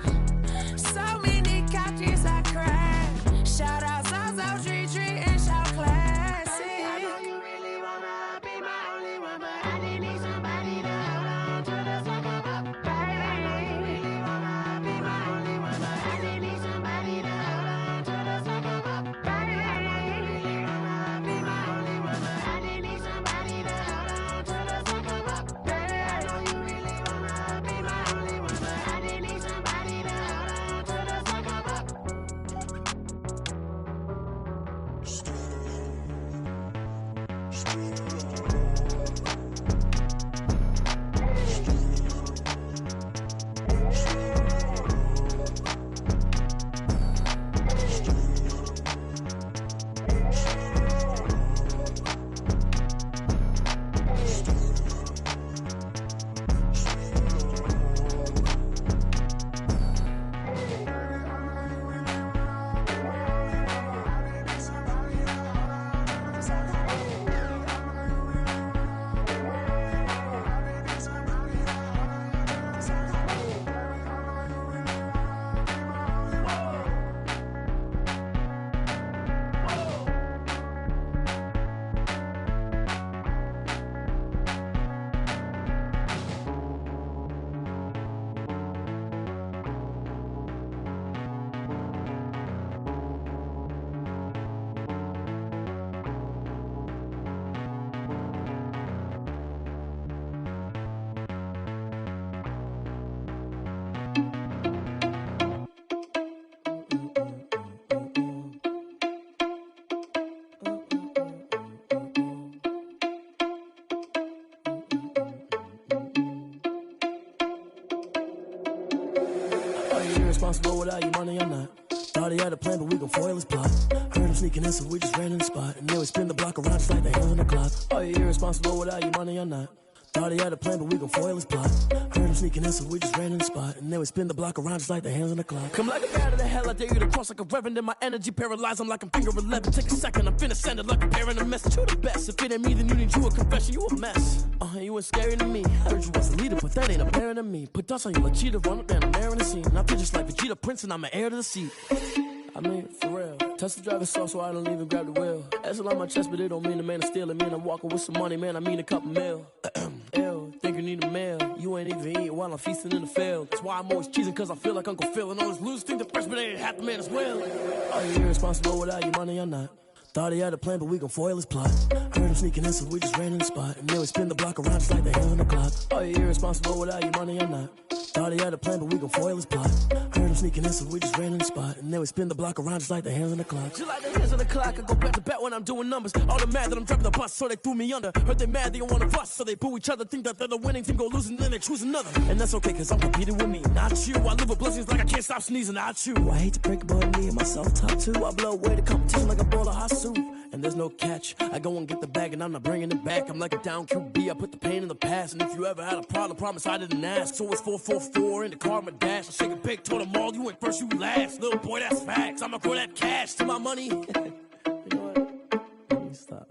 H: So many couches I cried. Shout out South Tree and shout classic. I know you really wanna be my only one, but I didn't need somebody to hold on to the fuck up, baby. I know you really wanna be my only one, but I didn't need somebody to hold on to the
I: Irresponsible without your money or not. Thought he had a plan, but we gon' foil his plot. Heard him sneaking in, so we just ran in the spot. And then we spin the block around just like the hands on the clock. Are you irresponsible without your money or not? Thought he had a plan, but we gon' foil his plot. Heard him sneaking in, so we just ran in the spot. And then we spin the block around just like the hands on the clock. Come like a bat of the hell, I dare you to cross like a reverend. And my energy paralyzed, I'm like I'm finger 11. Take a second, I'm finna send it like a parent a message. You the best, if it ain't me, then you need you a confession. You a mess, you ain't scary to me. I heard you was a leader, but that ain't apparent to me. Put dust on you like cheetah, run up down, I'm airing the scene. I feel just like Vegeta Prince and I'm an heir to the seat. I mean, for real. Touch the driver's soft so I don't even grab the wheel. That's on my chest, but it don't mean the man is stealing. Man, I'm walking with some money, man, I mean a couple mil. Ew, think you need a meal. You ain't even eating while I'm feasting in the field. That's why I'm always cheesing, cause I feel like Uncle Phil. And all this losers think the freshman ain't half the man as well. Are you irresponsible without your money or not? Thought he had a plan, but we gon' foil his plot. Heard him sneaking in, so we just ran in the spot. And then we spin the block around just like the hands on the clock. Are you irresponsible without your money or not? Thought he had a plan, but we gon' foil his plot. Heard him sneaking in, so we just ran in the spot. And then we spin the block around just like the hands on the clock. Just like the hands on the clock, I go back to back when I'm doing numbers. All the mad that I'm driving the bus, so they threw me under. Heard they mad, they don't wanna bust, so they boo each other. Think that they're the winning team, go losing, then they choose another. And that's okay, cause I'm competing with me, not you. I live with blessings like I can't stop sneezing, not you. I hate to break it, but me and myself top two. I blow away the competition like a bowl of hot soup. And there's no catch, I go and get the bag and I'm not bringing it back. I'm like a down QB, I put the pain in the past. And if you ever had a problem, promise I didn't ask. So it's 444 in the car, my dash. I shake a big, told them all, you went first, you last. Little boy, that's facts, I'ma throw that cash to my money. You know what, let me stop.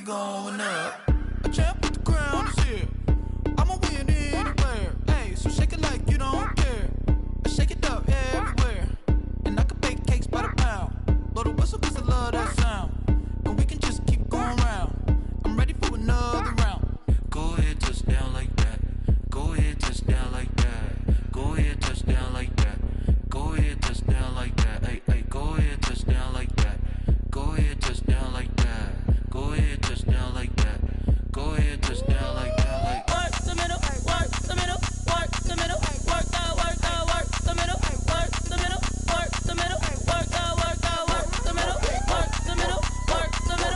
J: Going up, a champ with the crown is here. I'ma win anywhere. Hey, so shake it like you don't care. I shake it up everywhere, and I can bake cakes by the pound. Blow the whistle 'cause I love that sound, and we can just keep going round. I'm ready for another round. Go ahead, touch down like that. Go ahead, touch down like that. Go ahead, touch down like that. Go ahead, touch down like that. Hey, hey, go ahead, touch down like that. Go ahead, touch down like that. Go ahead, touch down like that. Go ahead, touch down like that. Like
H: work the middle, work the middle, work the middle, work the middle, work the middle, work the middle, work the middle, work the middle, work the middle,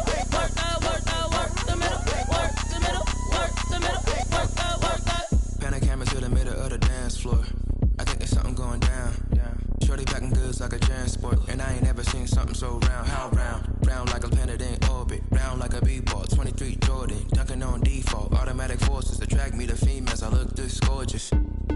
H: work the middle, work the middle, work the middle, work the middle, work the.
K: Pan a camera to the middle of the dance floor. I think there's something going down. Shorty packing goods like a transport, and I ain't never seen something so round. How round? Round like a planet in orbit, round like a b-ball. 23 Jordan, dunking on default. Automatic forces attract me to females. I look this gorgeous.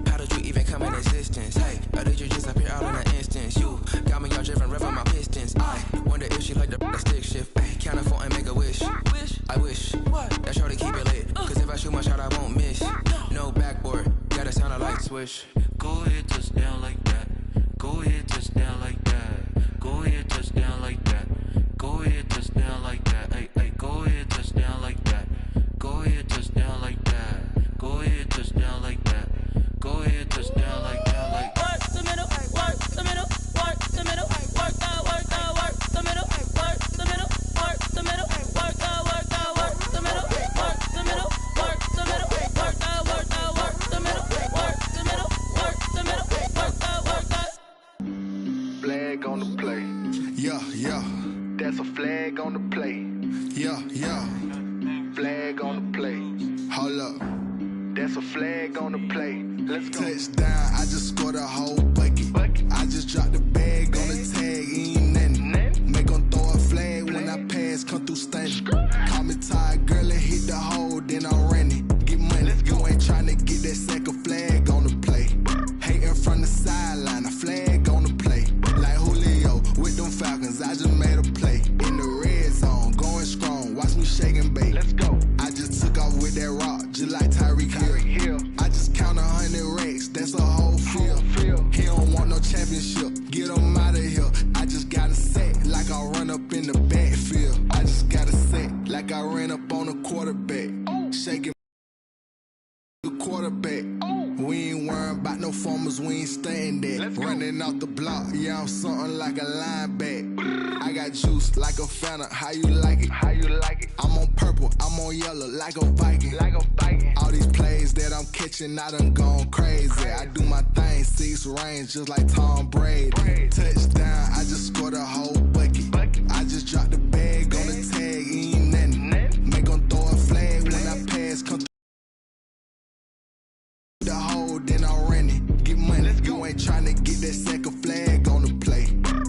K: How did you even come in existence? Hey, or did you just appear out in an instance? You got me all driven, revving my pistons. I wonder if she like the stick shift. Ay, count afford and make a wish. I wish that shorty keep it lit, 'cause if I shoot my shot, I won't miss. No backboard, gotta sound a light switch.
J: Go ahead, touch down like that. Go ahead, touch down like that. Go ahead, touch down like that. Go ahead, touch down like that. Hey, hey, go ahead, touch down.
L: Yeah. Flag on the play. Hold up. That's a flag on the play. Let's go. Touchdown, I just scored a whole bucket. I just dropped the bag on the tag, ain't nothing. Make 'em throw a flag when I pass, come through stunning. Call me tired, girl, and hit the hole, then I'm running. Get money, you ain't tryna get that second flag on the play. Hating from the sideline, a flag on the play. Like Julio with them Falcons, I just made a play. In the red zone, going strong, watch me shake and bake. Let's go. I just took off with that rock, just like Tyreek Hill. I just count 100 racks, that's a whole field. He don't want no championship, get him out of here. I just got a set, like I run up in the backfield. I just got a set, like I ran up on a quarterback. Shaking the quarterback. We ain't worrying about no formers, we ain't staying there. Running off the block, yeah, I'm something like a linebacker. I got juice like a Fanta, how you like it? I'm on purple, I'm on yellow, like a Viking. All these plays that I'm catching, I done gone crazy. I do my thing, 6 range, just like Tom Brady. Touchdown, I just scored a whole bucket. I just dropped the bag on the tag, ain't nothing. Make 'em throw a flag when I pass, come the hole, then I'm running. Get money, you ain't tryna get that second flag on the play.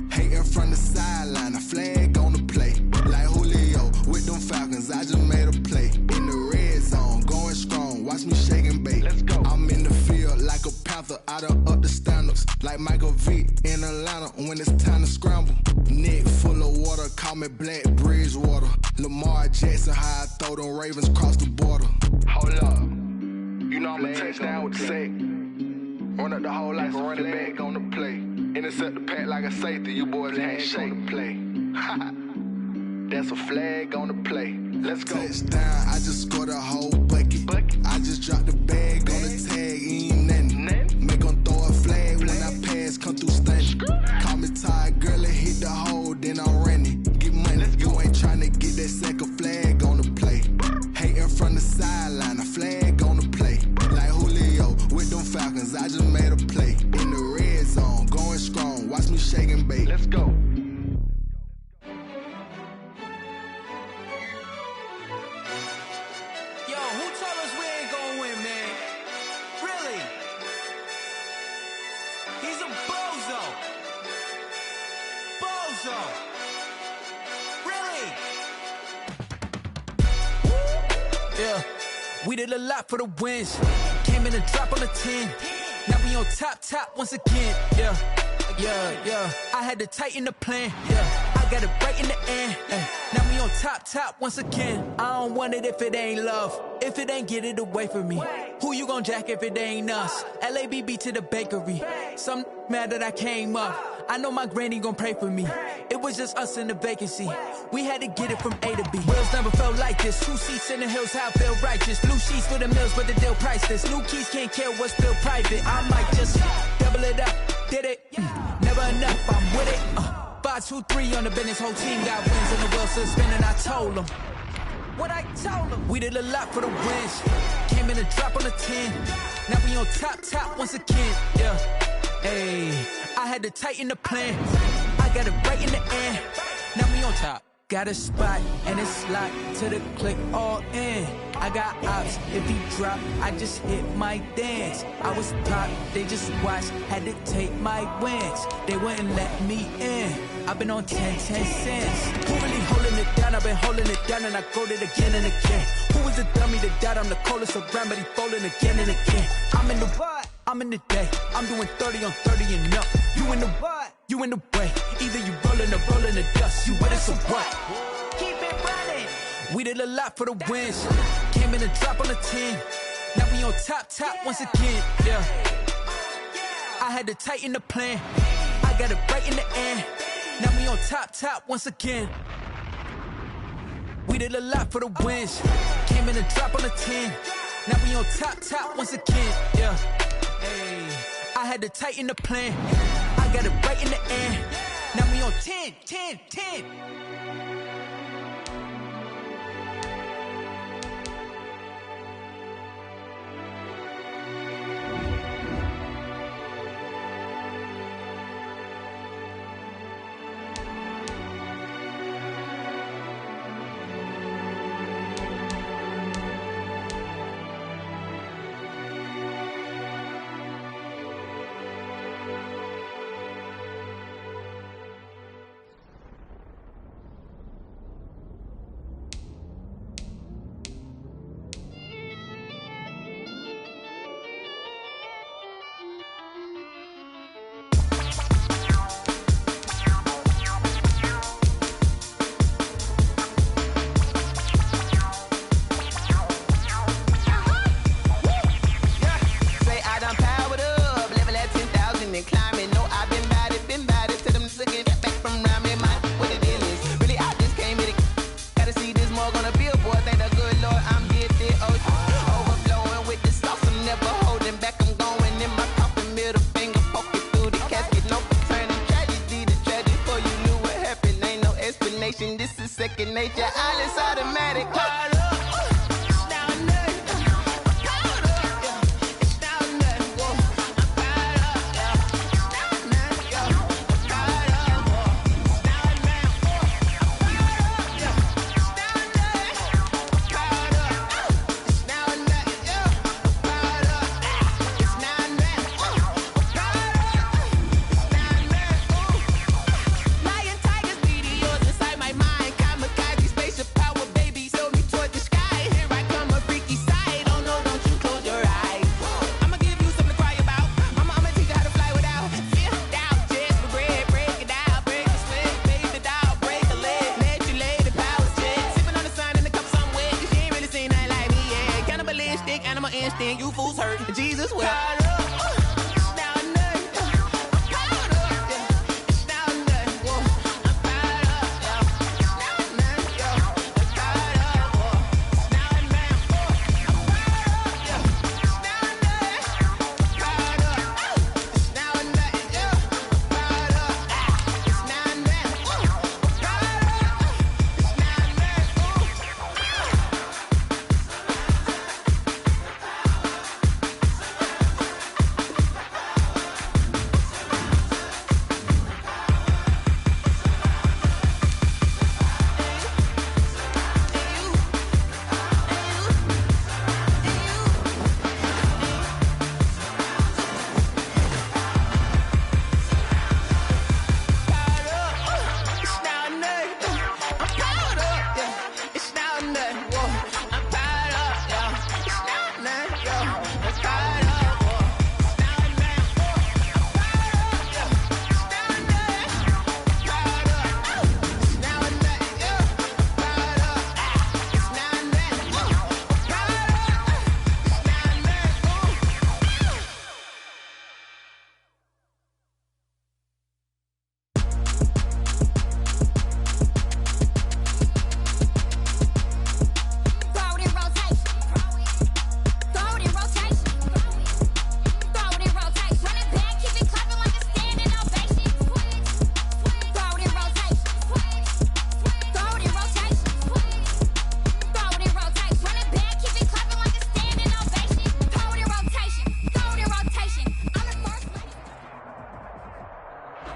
L: Hating from the sideline, a flag on the play. Like Julio with them Falcons, I just made a play. In the red zone, going strong, watch me shake and bake. I'm in the field like a Panther, I done up the standards. Like Michael Vick in Atlanta when it's time to scramble. Neck full of water, call me Black Bridgewater. Lamar Jackson, how I throw them Ravens across the border. Hold up. You know I'm a touchdown with the sack. Run up the hole like a running back on the play. Intercept the pack like a safety. You boys ain't shake the play. That's a flag on the play. Let's go. Touchdown, I just scored a whole bucket. I just dropped the bag on the tag, ain't nothing. Make 'em throw a flag when I pass, come through stunning. Call me tired, girl, and hit the hole, then I'm running. Get money, you ain't tryna get that second flag on the play. Hating from the sideline, a flag on the play. Like Julio with them Falcons, I just made a play. In the red zone, going strong, watch me shake and bake. Let's go.
J: Yo, who told us we ain't gonna win, man? Really? He's a bozo. Really? Yeah, we did a lot for the wins. Came in and drop on the 10. Now we on top once again. Yeah. I had to tighten the plan. Yeah, I got it right in the end. Now we on top once again. I don't want it if it ain't love. If it ain't, get it away from me. Who you gon' jack if it ain't us? LABB to the bakery. Some mad that I came up. I know my granny gon' pray for me. It was just us in the vacancy. We had to get it from A to B. Wheels never felt like this. 2 seats in the hills, how I feel righteous. Blue sheets for the mills, but the deal priceless. New keys can't care what's still private. I might just double it up. Did it? Never enough, I'm with it. 5, 2, 3 on the business. Whole team got wins and the wheels still spinning. I told them what I told them. We did a lot for the wins. Came in and drop on the 10. Now we on top once again. Yeah. Hey, I had to tighten the plan. I got it right in the end. Now we on top. Got a spot and it's locked to the click all in. I got ops, if he drop, I just hit my dance. I was top, they just watched, had to take my wins. They wouldn't let me in. I've been on 10 cents. Who really holding it down? I've been holding it down and I go it again and again. Who was the dummy that died? I'm the coldest around, but he folding again and again. I'm in the what? I'm in the day. I'm doing 30 on 30 and up. You in the what? You in the way. Either you rolling or rolling the dust. You with us or what? Keep it running. We did a lot for the wins. Came in and drop on the 10. Now we on top once again. Yeah. I had to tighten the plan. I got it right in the end. Now we on top once again. We did a lot for the wins. Came in and drop on the 10. Now we on top once again. Yeah. Hey, I had to tighten the plan. I got it right in the end. Now we on 10.
F: dog on a billboard. Thank the good Lord I'm gifted. Overflowing with the sauce. I'm never holding back. I'm going in my coffin. Middle finger poking through the casket. No turning tragedy to tragedy. Before you knew what happened, ain't no explanation. This is second nature. All is automatic. Caught up. You fools hurt. Jesus will.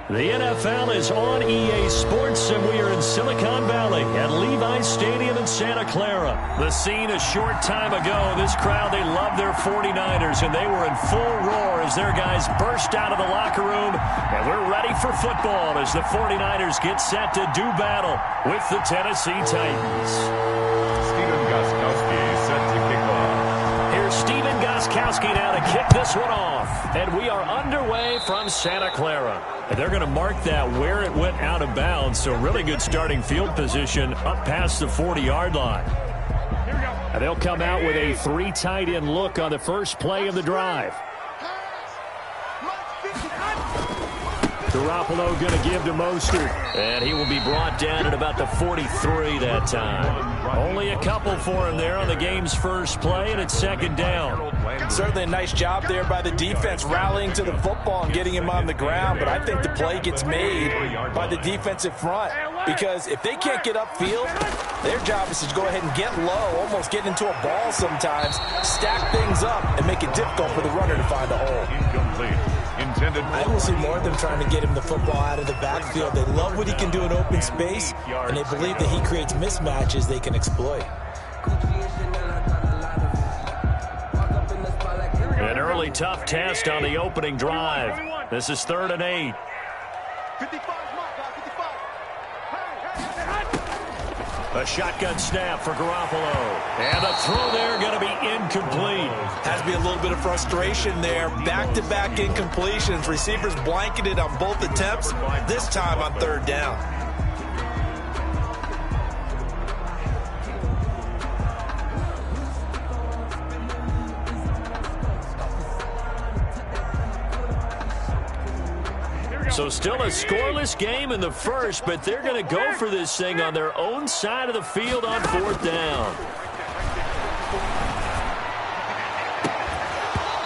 A: The NFL is on EA Sports, and we are in Silicon Valley at Levi's Stadium in Santa Clara. The scene a short time ago. This crowd, they love their 49ers, and they were in full roar as their guys burst out of the locker room. And we're ready for football as the 49ers get set to do battle with the Tennessee Titans.
D: Steven Gostkowski set to kick off.
A: Here's Steven Gostkowski now to kick this one off. And we are underway from Santa Clara. And they're going to mark that where it went out of bounds. So really good starting field position up past the 40-yard line. And they'll come out with a 3 tight end look on the first play of the drive. Garoppolo going to give to Mostert. And he will be brought down at about the 43 that time. Only a couple for him there on the game's first play, and it's second down.
C: Certainly a nice job there by the defense, rallying to the football and getting him on the ground. But I think the play gets made by the defensive front, because if they can't get upfield, their job is to go ahead and get low, almost get into a ball sometimes, stack things up, and make it difficult for the runner to find a hole.
D: Incomplete.
C: I will see more of them trying to get him the football out of the backfield. They love what he can do in open space, and they believe that he creates mismatches they can exploit.
A: An early tough test on the opening drive. This is 3rd and 8. A shotgun snap for Garoppolo. And the throw there going to be incomplete.
C: Has to be a little bit of frustration there. Back-to-back incompletions. Receivers blanketed on both attempts, this time on 3rd down.
A: So still a scoreless game in the first, but they're going to go for this thing on their own side of the field on 4th down.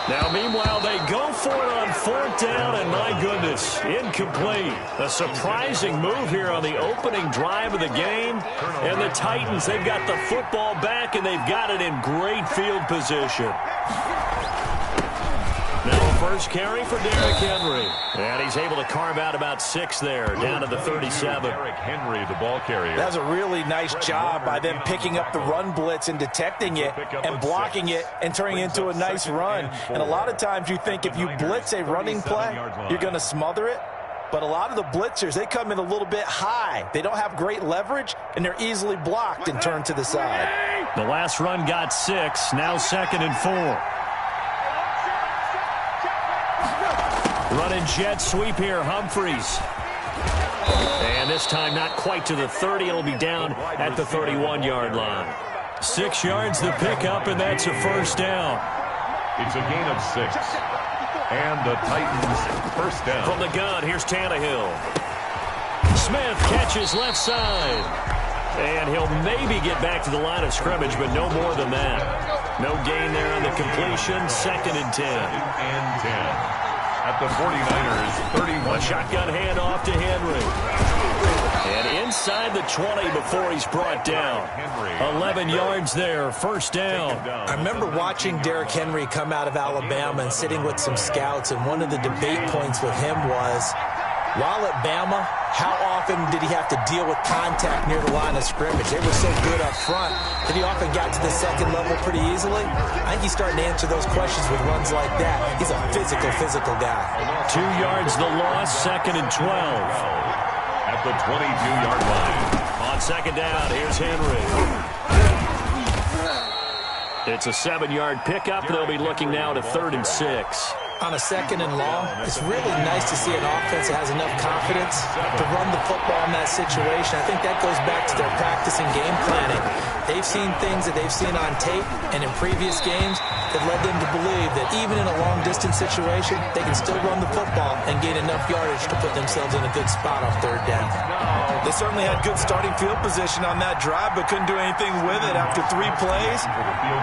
A: Now, meanwhile, they go for it on 4th down, and my goodness, incomplete. A surprising move here on the opening drive of the game. And the Titans, they've got the football back, and they've got it in great field position. Now, first carry for Derrick Henry. And he's able to carve out about 6 there, down to the 37.
D: Derrick Henry, the ball carrier.
C: That's a really nice job by them picking up the run blitz and detecting it and blocking it and turning it into a nice run. And a lot of times you think if you blitz a running play, you're going to smother it. But a lot of the blitzers, they come in a little bit high. They don't have great leverage, and they're easily blocked and turned to the side.
A: The last run got 6, now 2nd and 4. Running jet sweep here, Humphries. And this time not quite to the 30. It'll be down at the 31-yard line. 6 yards the pickup, and that's a first down.
D: It's a gain of 6. And the Titans first down.
A: From the gun, here's Tannehill. Smith catches left side. And he'll maybe get back to the line of scrimmage, but no more than that. No gain there on the completion. 2nd and 10.
D: And 10. At the 49ers, 31.
A: A shotgun handoff to Henry. And inside the 20 before he's brought down. 11 yards there, first down.
C: I remember watching Derrick Henry come out of Alabama and sitting with some scouts, and one of the debate points with him was, while at Bama, how often did he have to deal with contact near the line of scrimmage? They were so good up front that he often got to the second level pretty easily. I think he's starting to answer those questions with runs like that. He's a physical guy.
A: 2 yards the loss, 2nd and 12.
D: At the 22-yard line.
A: On 2nd down, here's Henry. It's a 7-yard pickup. They'll be looking now to 3rd and 6.
C: On a 2nd and long, it's really nice to see an offense that has enough confidence to run the football in that situation. I think that goes back to their practice and game planning. They've seen things that they've seen on tape and in previous games that led them to believe that even in a long-distance situation, they can still run the football and gain enough yardage to put themselves in a good spot off 3rd down. They certainly had good starting field position on that drive, but couldn't do anything with it after 3 plays.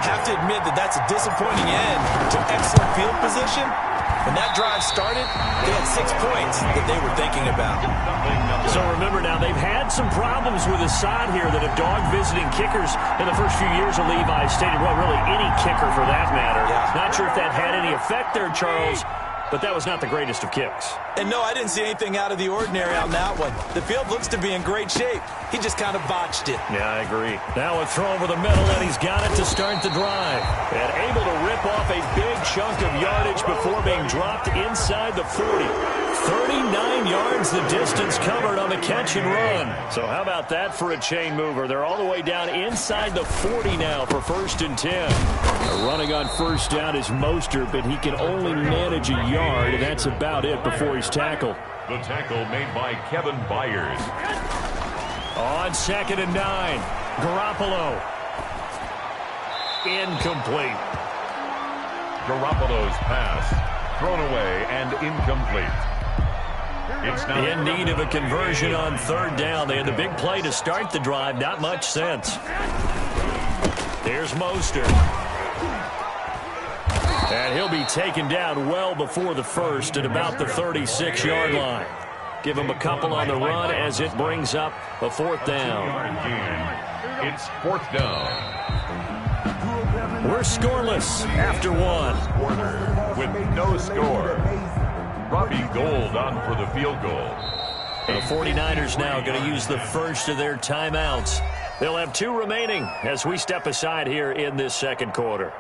C: Have to admit that that's a disappointing end to excellent field position. When that drive started, they had 6 points that they were thinking about.
A: So remember now, they've had some problems with the side here that have dogged visiting kickers in the first few years of Levi Stadium. Well, really any kicker for that matter.
C: Yeah.
A: Not sure if that had any effect there, Charles, but that was not the greatest of kicks.
C: And no, I didn't see anything out of the ordinary on that one. The field looks to be in great shape. He just kind of botched it.
A: Yeah, I agree. Now a throw over the middle, and he's got it to start the drive. And able to rip off a big chunk of yardage before being dropped inside the 40. 39 yards the distance covered on the catch and run. So how about that for a chain mover? They're all the way down inside the 40 now for 1st and 10. Running on 1st down is Mostert, but he can only manage a yard, and that's about it before he's tackled.
D: The tackle made by Kevin Byers.
A: On 2nd and 9, Garoppolo. Incomplete.
D: Garoppolo's pass thrown away and incomplete. It's now
A: in need of a conversion on 3rd down. They had the big play to start the drive. Not much sense. Here's Mostert. And he'll be taken down well before the first at about the 36-yard line. Give him a couple on the run as it brings up a 4th down.
D: It's 4th down.
A: We're scoreless after 1.
D: With no score. Robbie Gould on for the field goal.
A: The 49ers now going to use the first of their timeouts. They'll have 2 remaining as we step aside here in this 2nd quarter.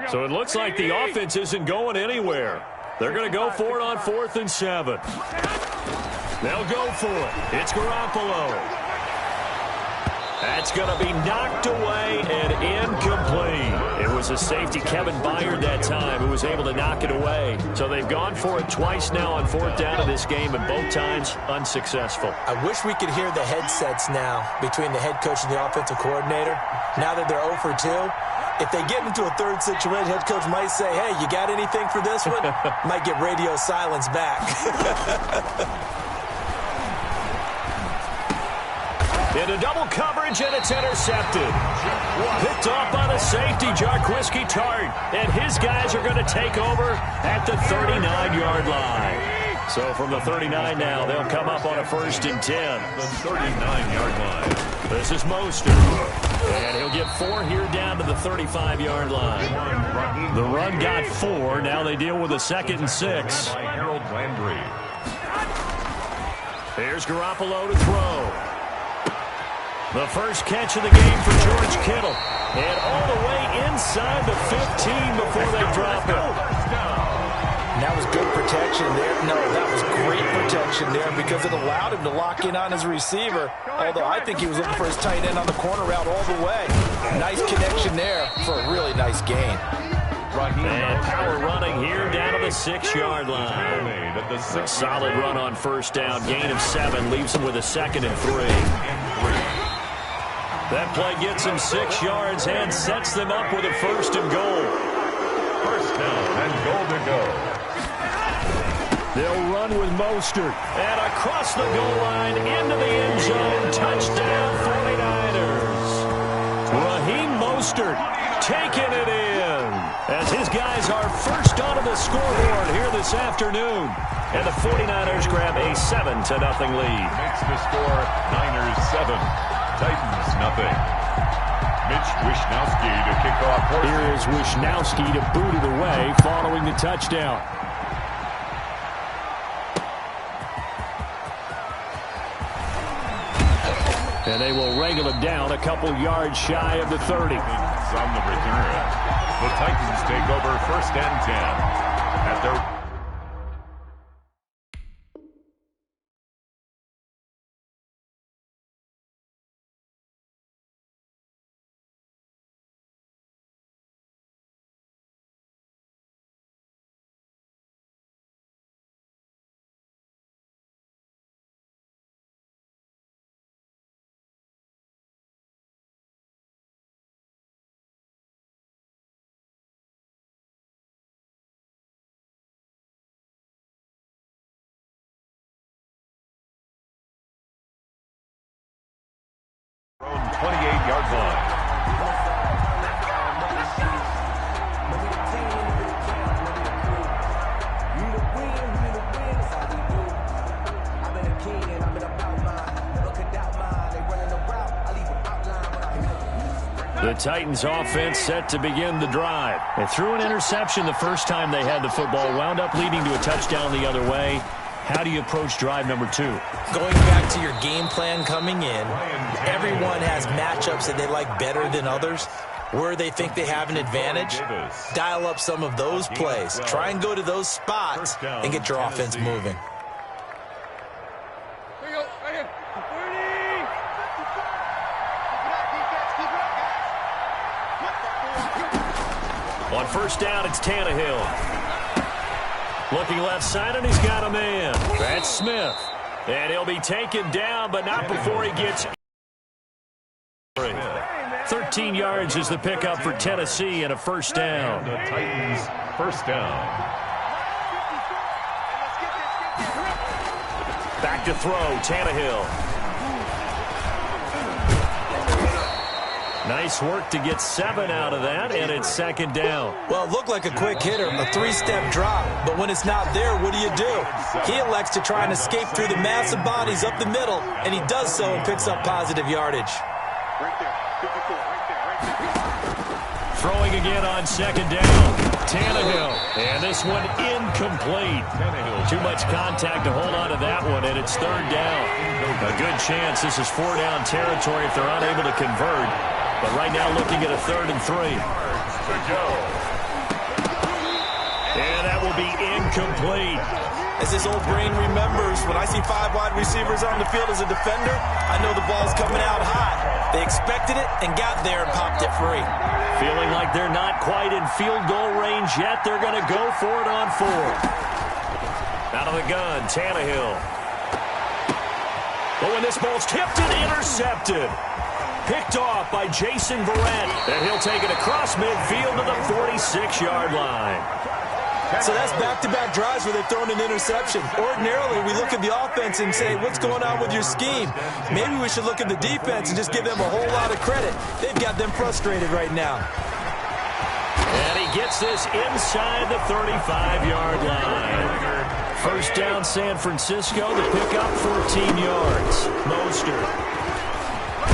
A: So it looks like the offense isn't going anywhere. They're going to go for it on 4th and 7. They'll go for it. It's Garoppolo. That's going to be knocked away and incomplete. It was a safety, Kevin Byard, that time, who was able to knock it away. So they've gone for it twice now on 4th down of this game, and both times unsuccessful.
C: I wish we could hear the headsets now between the head coach and the offensive coordinator. Now that they're 0 for 2, if they get into a third situation, head coach might say, hey, you got anything for this one? Might get radio silence back.
A: Into double coverage, and it's intercepted. Picked off by the safety, Jarquiski Tart. And his guys are going to take over at the 39-yard line. So from the 39 now, they'll come up on a 1st and 10.
D: The 39-yard line.
A: This is Mostert. And he'll get 4 here down to the 35-yard line. The run got 4. Now they deal with a 2nd and 6.
D: Harold Landry.
A: Here's Garoppolo to throw. The first catch of the game for George Kittle. And all the way inside the 15 before they drop it.
C: That was good protection there. No, that was great protection there because it allowed him to lock in on his receiver. Although I think he was looking for his tight end on the corner route all the way. Nice connection there for a really nice gain.
A: And power running here down to the 6-yard line. A solid run on 1st down. Gain of 7 leaves him with a 2nd and 3. That play gets him 6 yards and sets them up with a 1st and goal.
D: 1st down and goal to go.
A: They'll run with Mostert. And across the goal line into the end zone. Touchdown 49ers. Raheem Mostert taking it in as his guys are first onto the scoreboard here this afternoon. And the 49ers grab a 7-0 lead.
D: Makes the score Niners 7. Titans nothing. Mitch Wishnowsky to kick off.
A: Here is Wishnowsky to boot it away following the touchdown. And they will wrangle it down a couple yards shy of the 30.
D: On the return. The Titans take over 1st and 10 at their... From 28-yard line.
A: The Titans offense set to begin the drive. They threw an interception the first time they had the football, wound up leading to a touchdown the other way. How do you approach drive number 2?
C: Going back to your game plan coming in, everyone has matchups that they like better than others. Where they think they have an advantage, dial up some of those plays. Try and go to those spots and get your offense moving.
A: On 1st down, it's Tannehill. Looking left side, and he's got a man. That's Smith. And he'll be taken down, but not before he gets... 13 yards is the pickup for Tennessee and a 1st down.
D: The Titans 1st down.
A: Back to throw, Tannehill. Nice work to get 7 out of that, and it's 2nd down.
C: Well, it looked like a quick hitter, a 3-step drop, but when it's not there, what do? He elects to try and escape through the massive bodies up the middle, and he does so and picks up positive yardage.
M: Right there, 54, right there.
A: Throwing again on 2nd down. Tannehill, and this one incomplete. Too much contact to hold on to that one, and it's 3rd down. A good chance this is 4-down territory if they're unable to convert. But right now looking at a 3rd and 3. And that will be incomplete.
C: As his old brain remembers, when I see 5 wide receivers on the field as a defender, I know the ball's coming out hot. They expected it and got there and popped it free.
A: Feeling like they're not quite in field goal range yet, they're going to go for it on fourth. Out of the gun, Tannehill. Oh, and this ball's tipped and intercepted. Picked off by Jason Verrett. And he'll take it across midfield to the 46-yard line.
C: So that's back-to-back drives where they've thrown an interception. Ordinarily, we look at the offense and say, what's going on with your scheme? Maybe we should look at the defense and just give them a whole lot of credit. They've got them frustrated right now.
A: And he gets this inside the 35-yard line. First down, San Francisco. The pickup, 14 yards. Mostert.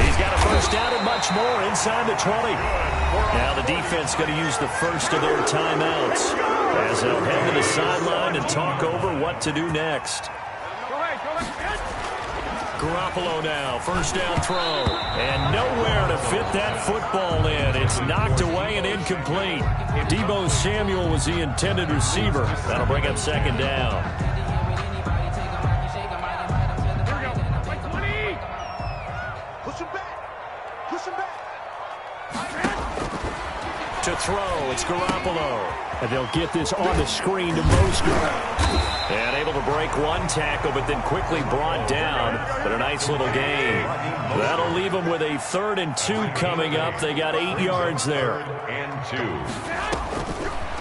A: He's got a first down and much more inside the 20. Now the defense going to use the first of their timeouts as they'll head to the sideline and talk over what to do next. Garoppolo now, first down throw. And nowhere to fit that football in. It's knocked away and incomplete. Deebo Samuel was the intended receiver. That'll bring up second down. To throw, it's Garoppolo. And they'll get this on the screen to Mostert. And able to break one tackle, but then quickly brought down. But a nice little gain. That'll leave them with a 3rd and 2 coming up. They got 8 yards there.
D: And 2.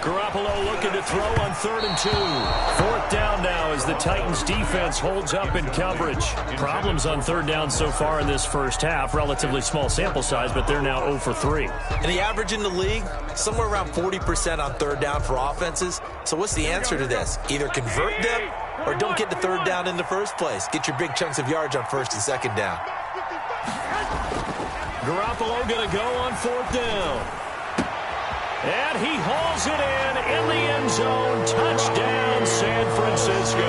A: Garoppolo looking to throw on 3rd and 2. 4th down now as the Titans defense holds up in coverage. Problems on 3rd down so far in this first half. Relatively small sample size, but they're now 0 for 3.
C: And the average in the league, somewhere around 40% on 3rd down for offenses. So what's the answer to this? Either convert them or don't get the 3rd down in the first place. Get your big chunks of yards on 1st and 2nd down.
A: Garoppolo going to go on 4th down. And he hauls it in the end zone. Touchdown, San Francisco.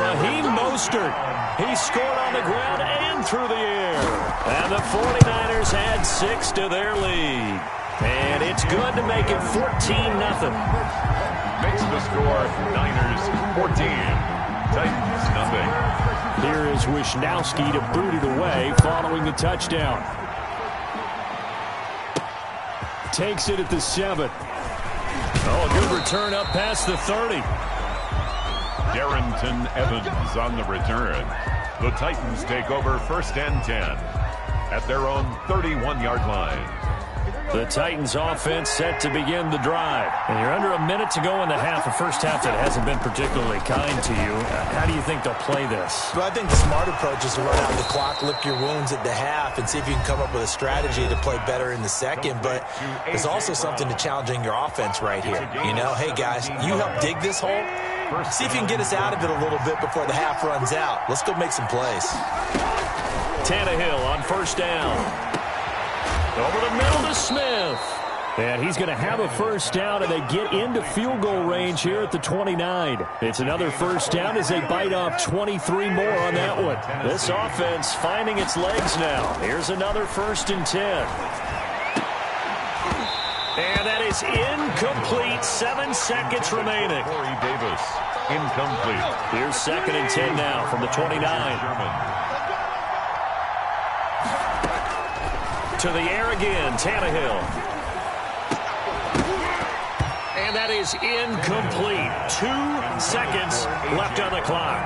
A: Raheem Mostert. He scored on the ground and through the air. And the 49ers add 6 to their lead. And it's good to make it 14-0.
D: Makes the score Niners 14. Titans 0.
A: Here is Wisnowski to boot it away following the touchdown. Takes it at the 7. Oh, a good return up past the 30.
D: Darrington Evans on the return. The Titans take over 1st and 10 at their own 31-yard line.
A: The Titans offense set to begin the drive. And you're under a minute to go in the half, a first half that hasn't been particularly kind to you. How do you think they'll play this?
C: Well, I think the smart approach is to run out the clock, lick your wounds at the half, and see if you can come up with a strategy to play better in the second. But there's also something to challenging your offense right here. You know, hey, guys, you help dig this hole. See if you can get us out of it a little bit before the half runs out. Let's go make some plays.
A: Tannehill on first down. Over the middle to Smith. And he's going to have a first down, and they get into field goal range here at the 29. It's another first down as they bite off 23 more on that one. This offense finding its legs now. Here's another 1st and 10. And that is incomplete. 7 seconds remaining.
D: Corey Davis, incomplete.
A: Here's 2nd and 10 now from the 29. To the air again, Tannehill. And that is incomplete. 2 seconds left on the clock.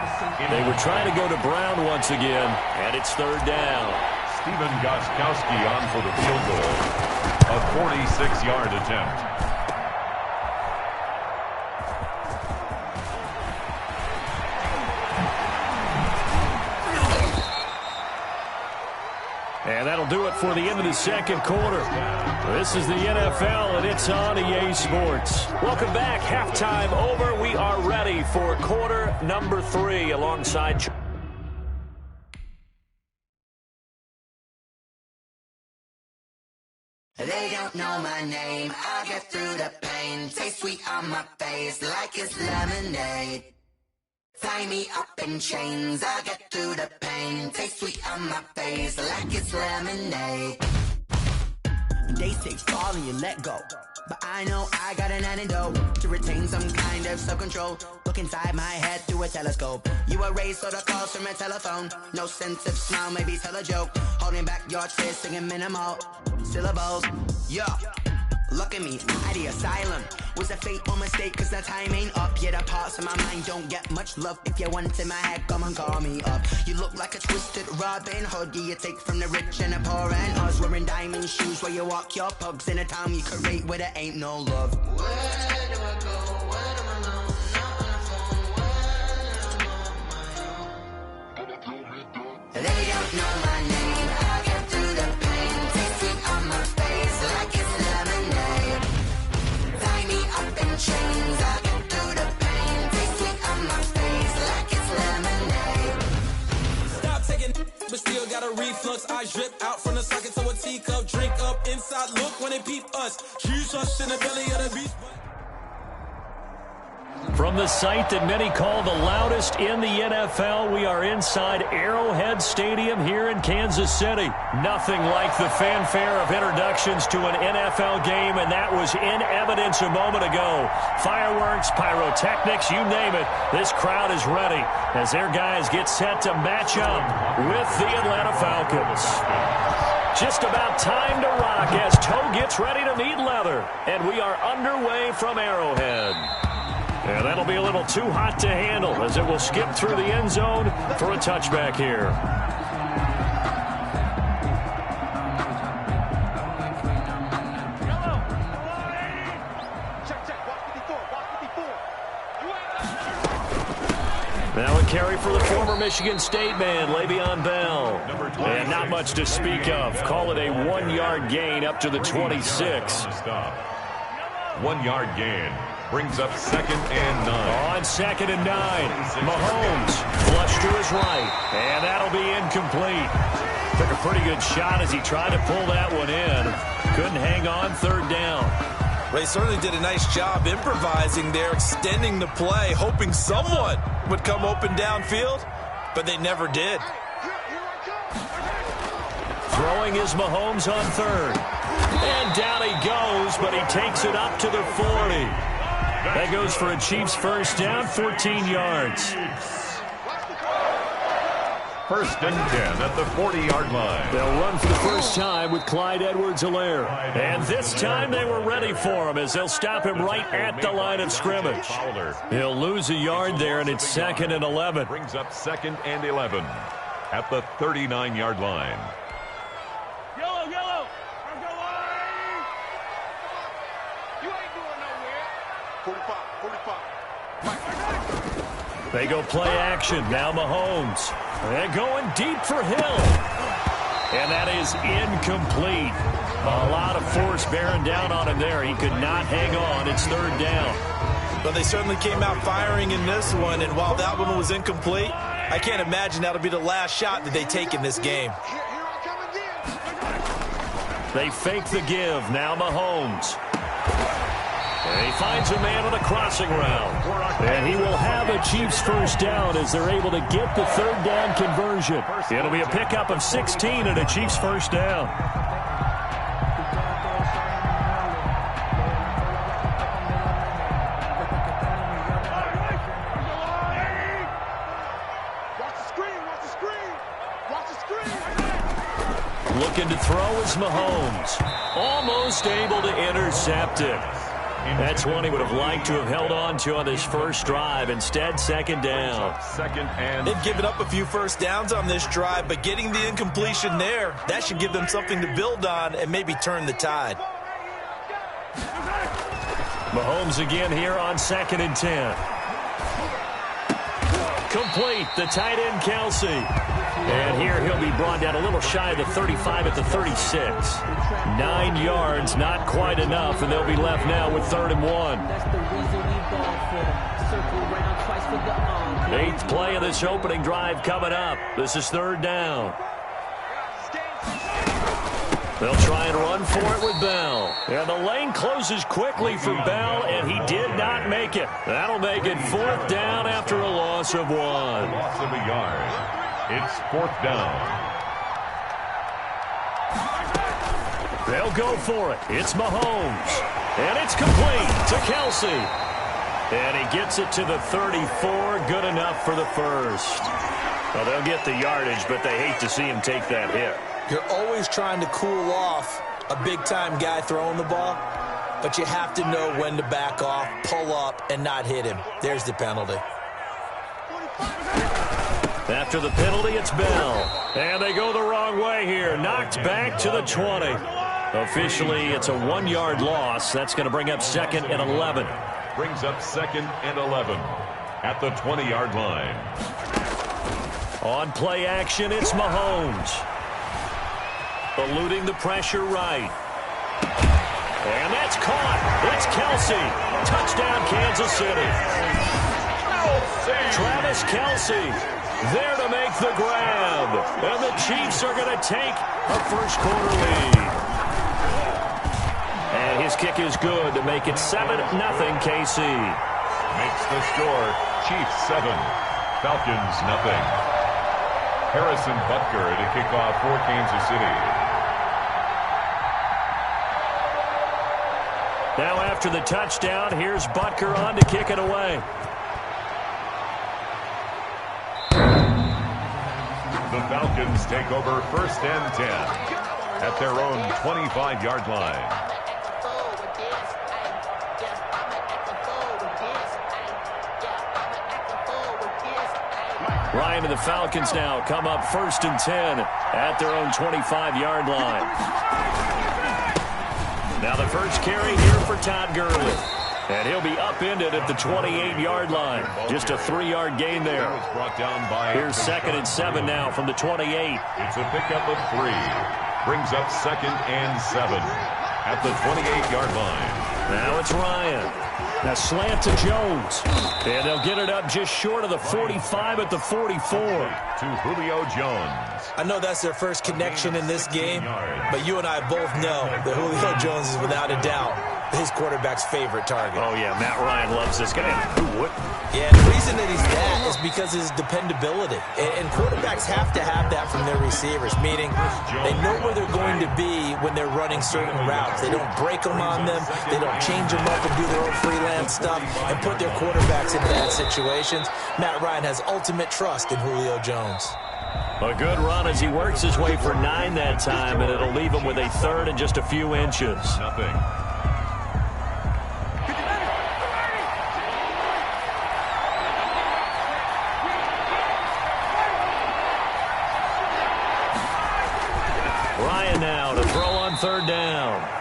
A: They were trying to go to Brown once again, and it's 3rd down.
D: Stephen Gostkowski on for the field goal. A 46-yard attempt.
A: And that'll do it for the end of the second quarter. This is the NFL, and it's on EA Sports. Welcome back. Halftime over. We are ready for quarter number 3 alongside...
F: They don't know my name. I'll get through the pain. Taste sweet on my face like it's lemonade. Tie me up in chains, I'll get through the pain. Taste sweet on my face like it's lemonade. They say fall and you let go, but I know I got an antidote to retain some kind of self-control. Look inside my head through a telescope. You erase all the calls from a telephone. No sense of smile, maybe tell a joke. Holding back your tears, singing minimal syllables. Yeah, look at me, at the asylum. Was a fate or mistake, cause the time ain't up. Yet the parts of my mind don't get much love. If you want in my head, come and call me up. You look like a twisted Robin Hood. You take from the rich and the poor and us. Wearing diamond shoes where you walk your pugs in a town you create where there ain't no love. Where do I go? When I'm alone? Not on the phone. When I'm on my own. They don't know my name. I'll get through the pain. Taste it on my face like it's lemonade. Tie me up in chains. I'll get through the pain. Taste it on my face like it's lemonade.
G: Stop taking, but still got a reflux. I drip out from the socket to a teacup. Drink up inside. Look when they peep us. Choose us in the belly of the beast.
A: From the site that many call the loudest in the NFL, we are inside Arrowhead Stadium here in Kansas City. Nothing like the fanfare of introductions to an NFL game, and that was in evidence a moment ago. Fireworks, pyrotechnics, you name it. This crowd is ready as their guys get set to match up with the Atlanta Falcons. Just about time to rock as toe gets ready to meet leather, and we are underway from Arrowhead. And that'll be a little too hot to handle as it will skip through the end zone for a touchback here. Now a carry for the former Michigan State man, Le'Veon Bell. And not much to speak of. Call it a 1-yard gain up to the 26.
D: 1 yard gain. Brings up 2nd and 9.
A: On 2nd and 9, Mahomes flush to his right, and that'll be incomplete. Took a pretty good shot as he tried to pull that one in. Couldn't hang on 3rd down.
C: Well, he certainly did a nice job improvising there, extending the play, hoping someone would come open downfield, but they never did.
A: Throwing is Mahomes on 3rd. And down he goes, but he takes it up to the 40. That goes for a Chiefs first down, 14 yards.
D: 1st and 10 at the 40-yard line.
A: They'll run for the first time with Clyde Edwards-Helaire. And this time they were ready for him as they'll stop him right at the line of scrimmage. He'll lose a yard there, and it's 2nd and 11.
D: Brings up 2nd and 11 at the 39-yard line.
M: Yellow. I'm going. You ain't going nowhere. 45.
A: They go play action. Now Mahomes. They're going deep for Hill. And that is incomplete. A lot of force bearing down on him there. He could not hang on. It's 3rd down.
C: But they certainly came out firing in this one, and while that one was incomplete, I can't imagine that'll be the last shot that they take in this game.
A: They fake the give. Now Mahomes. And he finds a man on a crossing route. And he will have a Chiefs first down as they're able to get the 3rd down conversion. It'll be a pickup of 16 and a Chiefs first down. Looking to throw is Mahomes. Almost able to intercept it. That's one he would have liked to have held on to on this first drive. Instead, 2nd down.
C: They've given up a few first downs on this drive, but getting the incompletion there, that should give them something to build on and maybe turn the tide.
A: Mahomes again here on 2nd and 10. Complete, the tight end Kelsey. And here he'll be brought down a little shy of the 35 at the 36. 9 yards, not quite enough, and they'll be left now with 3rd and 1. 8th play of this opening drive coming up. This is 3rd down. They'll try and run for it with Bell. And the lane closes quickly for Bell, and he did not make it. That'll make it 4th down after a loss of 1.
D: Loss of a yard. It's 4th down.
A: They'll go for it. It's Mahomes. And it's complete to Kelsey. And he gets it to the 34. Good enough for the first. Well, they'll get the yardage, but they hate to see him take that hit.
C: You're always trying to cool off a big-time guy throwing the ball, but you have to know when to back off, pull up, and not hit him. There's the penalty.
A: After the penalty, it's Bell. And they go the wrong way here. Knocked back to the 20. Officially, it's a 1-yard loss. That's going to bring up 2nd and 11.
D: Brings up 2nd and 11 at the 20-yard line.
A: On play action, it's Mahomes. Eluding the pressure right. And that's caught. It's Kelsey. Touchdown, Kansas City. Travis Kelsey there to make the grab. And the Chiefs are going to take a first-quarter lead. And his kick is good to make it 7-0 KC.
D: Makes the score Chiefs 7, Falcons 0. Harrison Butker to kick off for Kansas City.
A: Now after the touchdown, here's Butker on to kick it away.
D: The Falcons take over 1st and 10 at their own 25-yard line.
A: Ryan and the Falcons now come up 1st and 10 at their own 25-yard line. Now the first carry here for Todd Gurley. And he'll be upended at the 28-yard line. Just a 3-yard gain there. Here's 2nd and 7 now from the 28.
D: It's a pickup of 3. Brings up 2nd and 7 at the 28-yard line.
A: Now it's Ryan. Now slant to Jones. And they'll get it up just short of the 45 at the 44.
D: To Julio Jones.
C: I know that's their first connection in this game, but you and I both know that Julio Jones is without a doubt his quarterback's favorite target.
A: Oh, yeah, Matt Ryan loves this guy. Who would?
C: Yeah, and the reason that he's that is because of his dependability. And quarterbacks have to have that from their receivers, meaning they know where they're going to be when they're running certain routes. They don't break them on them. They don't change them up and do their own freelance stuff and put their quarterbacks into bad situations. Matt Ryan has ultimate trust in Julio Jones.
A: A good run as he works his way for 9 that time, and it'll leave him with a 3rd and just a few inches.
D: Nothing.
A: Ryan now to throw on 3rd down.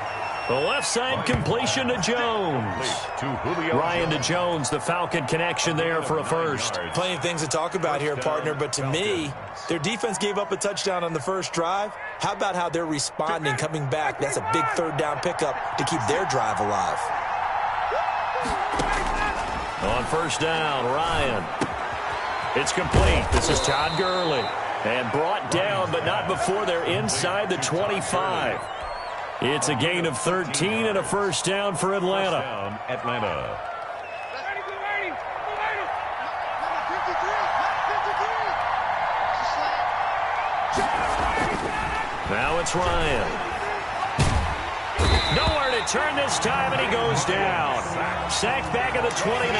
A: The left side completion to Jones. Ryan to Jones, the Falcon connection there for a first.
C: Plenty of things to talk about here, partner, but to me, their defense gave up a touchdown on the first drive. How about how they're responding, coming back? That's a big 3rd down pickup to keep their drive alive.
A: On 1st down, Ryan. It's complete. This is Todd Gurley. And brought down, but not before they're inside the 25. It's a gain of 13 and a first down for Atlanta. Now it's Ryan. Nowhere to turn this time, and he goes down. Sacked back at the 29.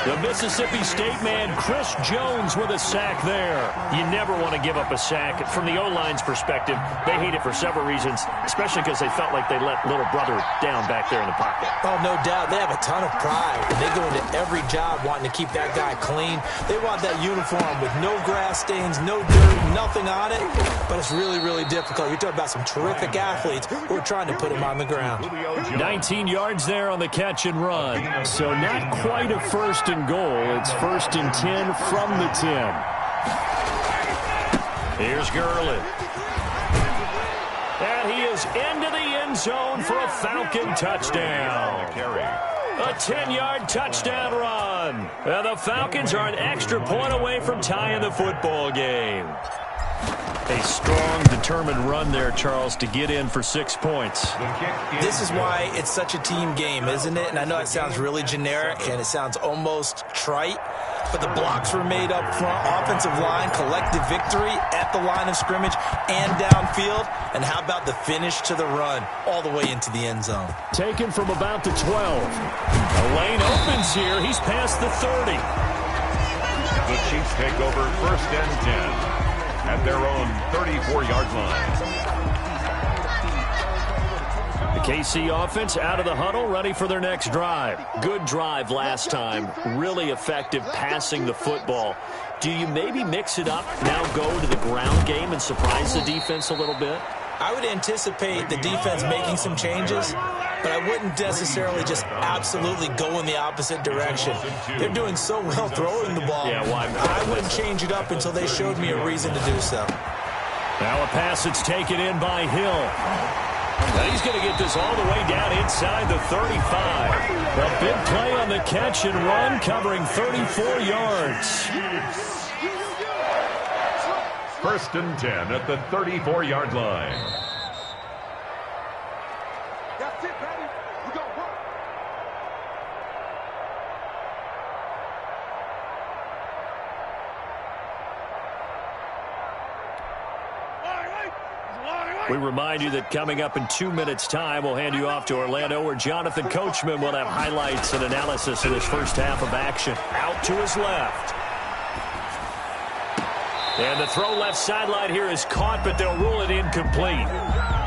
A: The Mississippi State man, Chris Jones, with a sack there. You never want to give up a sack. From the O-line's perspective, they hate it for several reasons, especially because they felt like they let little brother down back there in the pocket.
C: Oh, no doubt. They have a ton of pride, and they go into every job wanting to keep that guy clean. They want that uniform with no grass stains, no dirt, nothing on it, but it's really, really difficult. You're talking about some terrific athletes who are trying to put him on the ground.
A: 19 yards there on the catch and run. So not quite a 1st and goal. It's 1st and 10 from the 10. Here's Gurley. And he is into the end zone for a Falcon touchdown. A 10-yard touchdown run. And the Falcons are an extra point away from tying the football game. A strong, determined run there, Charles, to get in for 6 points.
C: This is why it's such a team game, isn't it? And I know it sounds really generic and it sounds almost trite, but the blocks were made up front, offensive line, collective victory at the line of scrimmage and downfield. And how about the finish to the run all the way into the end zone?
A: Taken from about the 12. A lane opens here. He's past the 30.
D: The Chiefs take over 1st and 10. At their own 34-yard line.
A: The KC offense out of the huddle, ready for their next drive. Good drive last time. Really effective passing the football. Do you maybe mix it up, now go to the ground game and surprise the defense a little bit?
C: I would anticipate the defense making some changes, but I wouldn't necessarily just absolutely go in the opposite direction. They're doing so well throwing the ball.
A: Yeah, well,
C: I wouldn't change it up until they showed me a reason to do so.
A: Now a pass that's taken in by Hill. Now he's going to get this all the way down inside the 35. A big play on the catch and run, covering 34 yards.
D: 1st and 10 at the 34-yard line.
M: That's it, Patty. We got work.
A: We remind you that coming up in 2 minutes' time, we'll hand you off to Orlando, where Jonathan Coachman will have highlights and analysis of this first half of action. Out to his left. And the throw left sideline here is caught, but they'll rule it incomplete.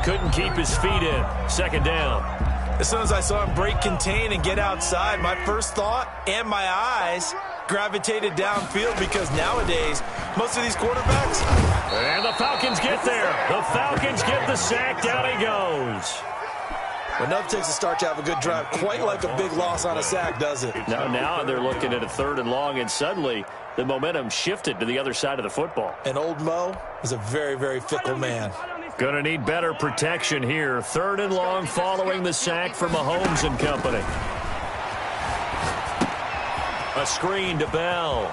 A: Couldn't keep his feet in. 2nd down.
C: As soon as I saw him break contain and get outside, my first thought and my eyes gravitated downfield, because nowadays, most of these quarterbacks...
A: And the Falcons get there. The Falcons get the sack. Down he goes.
C: Enough takes a start to have a good drive. Quite like a big loss on a sack, does it?
A: Now they're looking at a 3rd and long, and suddenly the momentum shifted to the other side of the football.
C: And old Mo is a very, very fickle man.
A: Gonna need better protection here. 3rd and long following the sack from Mahomes and company. A screen to Bell.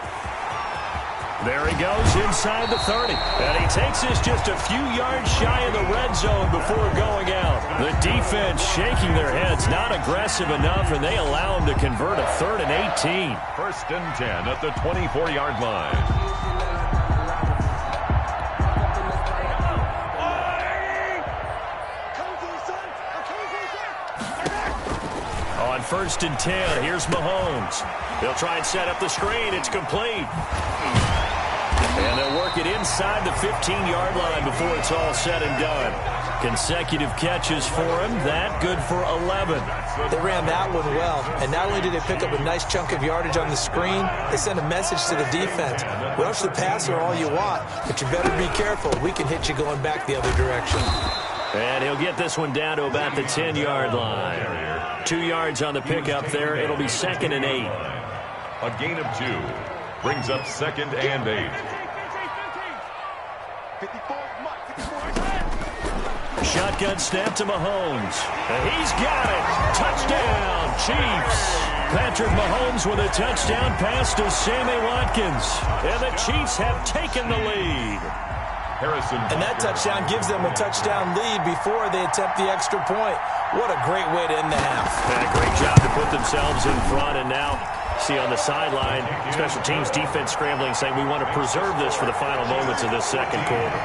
A: There he goes inside the 30. And he takes this just a few yards shy of the red zone before going out. The defense shaking their heads, not aggressive enough, and they allow him to convert a 3rd and 18.
D: 1st and 10 at the 24-yard line.
A: On 1st and 10, here's Mahomes. They'll try and set up the screen. It's complete. And they'll work it inside the 15-yard line before it's all said and done. Consecutive catches for him. That good for 11.
C: They ran that one well. And not only did they pick up a nice chunk of yardage on the screen, they sent a message to the defense. Rush the passer all you want, but you better be careful. We can hit you going back the other direction.
A: And he'll get this one down to about the 10-yard line. 2 yards on the pickup there. It'll be 2nd and 8.
D: A gain of 2 brings up 2nd and 8.
A: Shotgun snap to Mahomes. He's got it. Touchdown, Chiefs. Patrick Mahomes with a touchdown pass to Sammy Watkins. And the Chiefs have taken the lead.
C: And that touchdown gives them a touchdown lead before they attempt the extra point. What a great way to end the half.
A: And a great job to put themselves in front. And now, see on the sideline, special teams defense scrambling, saying we want to preserve this for the final moments of this 2nd quarter.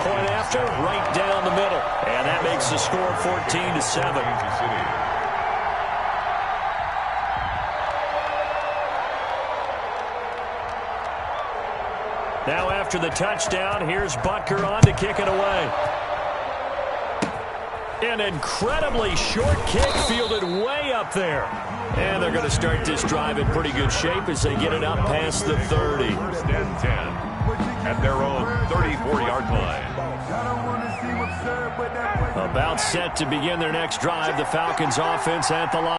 A: Point after, right down the middle. And that makes the score 14-7. Now after the touchdown, here's Butker on to kick it away. An incredibly short kick fielded way up there. And they're going to start this drive in pretty good shape as they get it up past the 30.
D: 1st and 10 at their own 34-yard line.
A: About set to begin their next drive. The Falcons offense at the line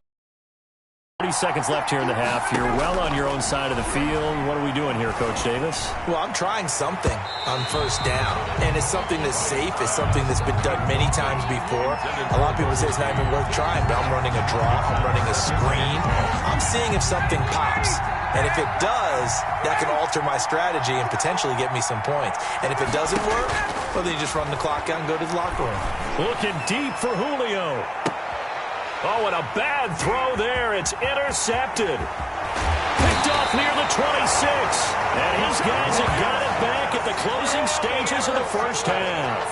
A: 30 seconds left here in the half. You're well on your own side of the field. What are we doing here, Coach Davis?
C: Well, I'm trying something on first down, and it's something that's safe. It's something that's been done many times before. A lot of people say it's not even worth trying, but I'm running a draw. I'm running a screen. I'm seeing if something pops. And if it does, that can alter my strategy and potentially get me some points. And if it doesn't work, well, then you just run the clock out and go to the locker room.
A: Looking deep for Julio. Oh, and a bad throw there. It's intercepted. Picked off near the 26. And his guys have got it back at the closing stages of the first half.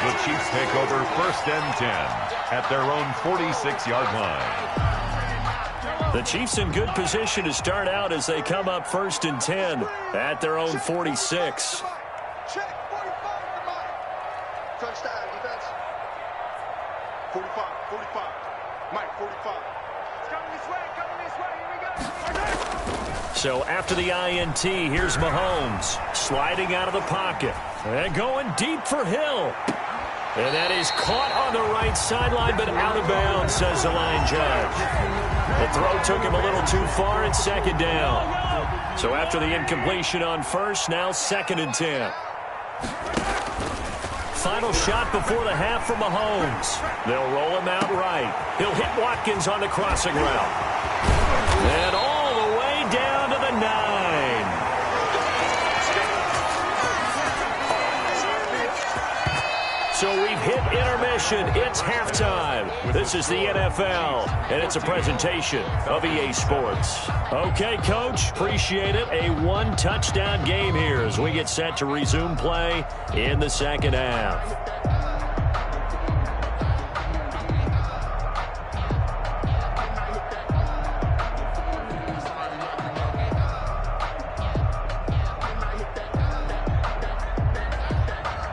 D: The Chiefs take over 1st and 10 at their own 46-yard line.
A: The Chiefs in good position to start out as they come up 1st and 10 at their own 46.
M: Check, 45, touchdown, defense. 45, 45. Mike, 45. It's coming this way, here we go.
A: So after the INT, here's Mahomes sliding out of the pocket and going deep for Hill. And that is caught on the right sideline, but out of bounds, says the line judge. The throw took him a little too far. It's 2nd down. So after the incompletion on first, now 2nd and 10. Final shot before the half from Mahomes. They'll roll him out right. He'll hit Watkins on the crossing route. And all the way down to the 9. So we've hit intermission. It's halftime. This is the NFL, and it's a presentation of EA Sports. Okay, Coach, appreciate it. A 1-touchdown game here as we get set to resume play in the 2nd half.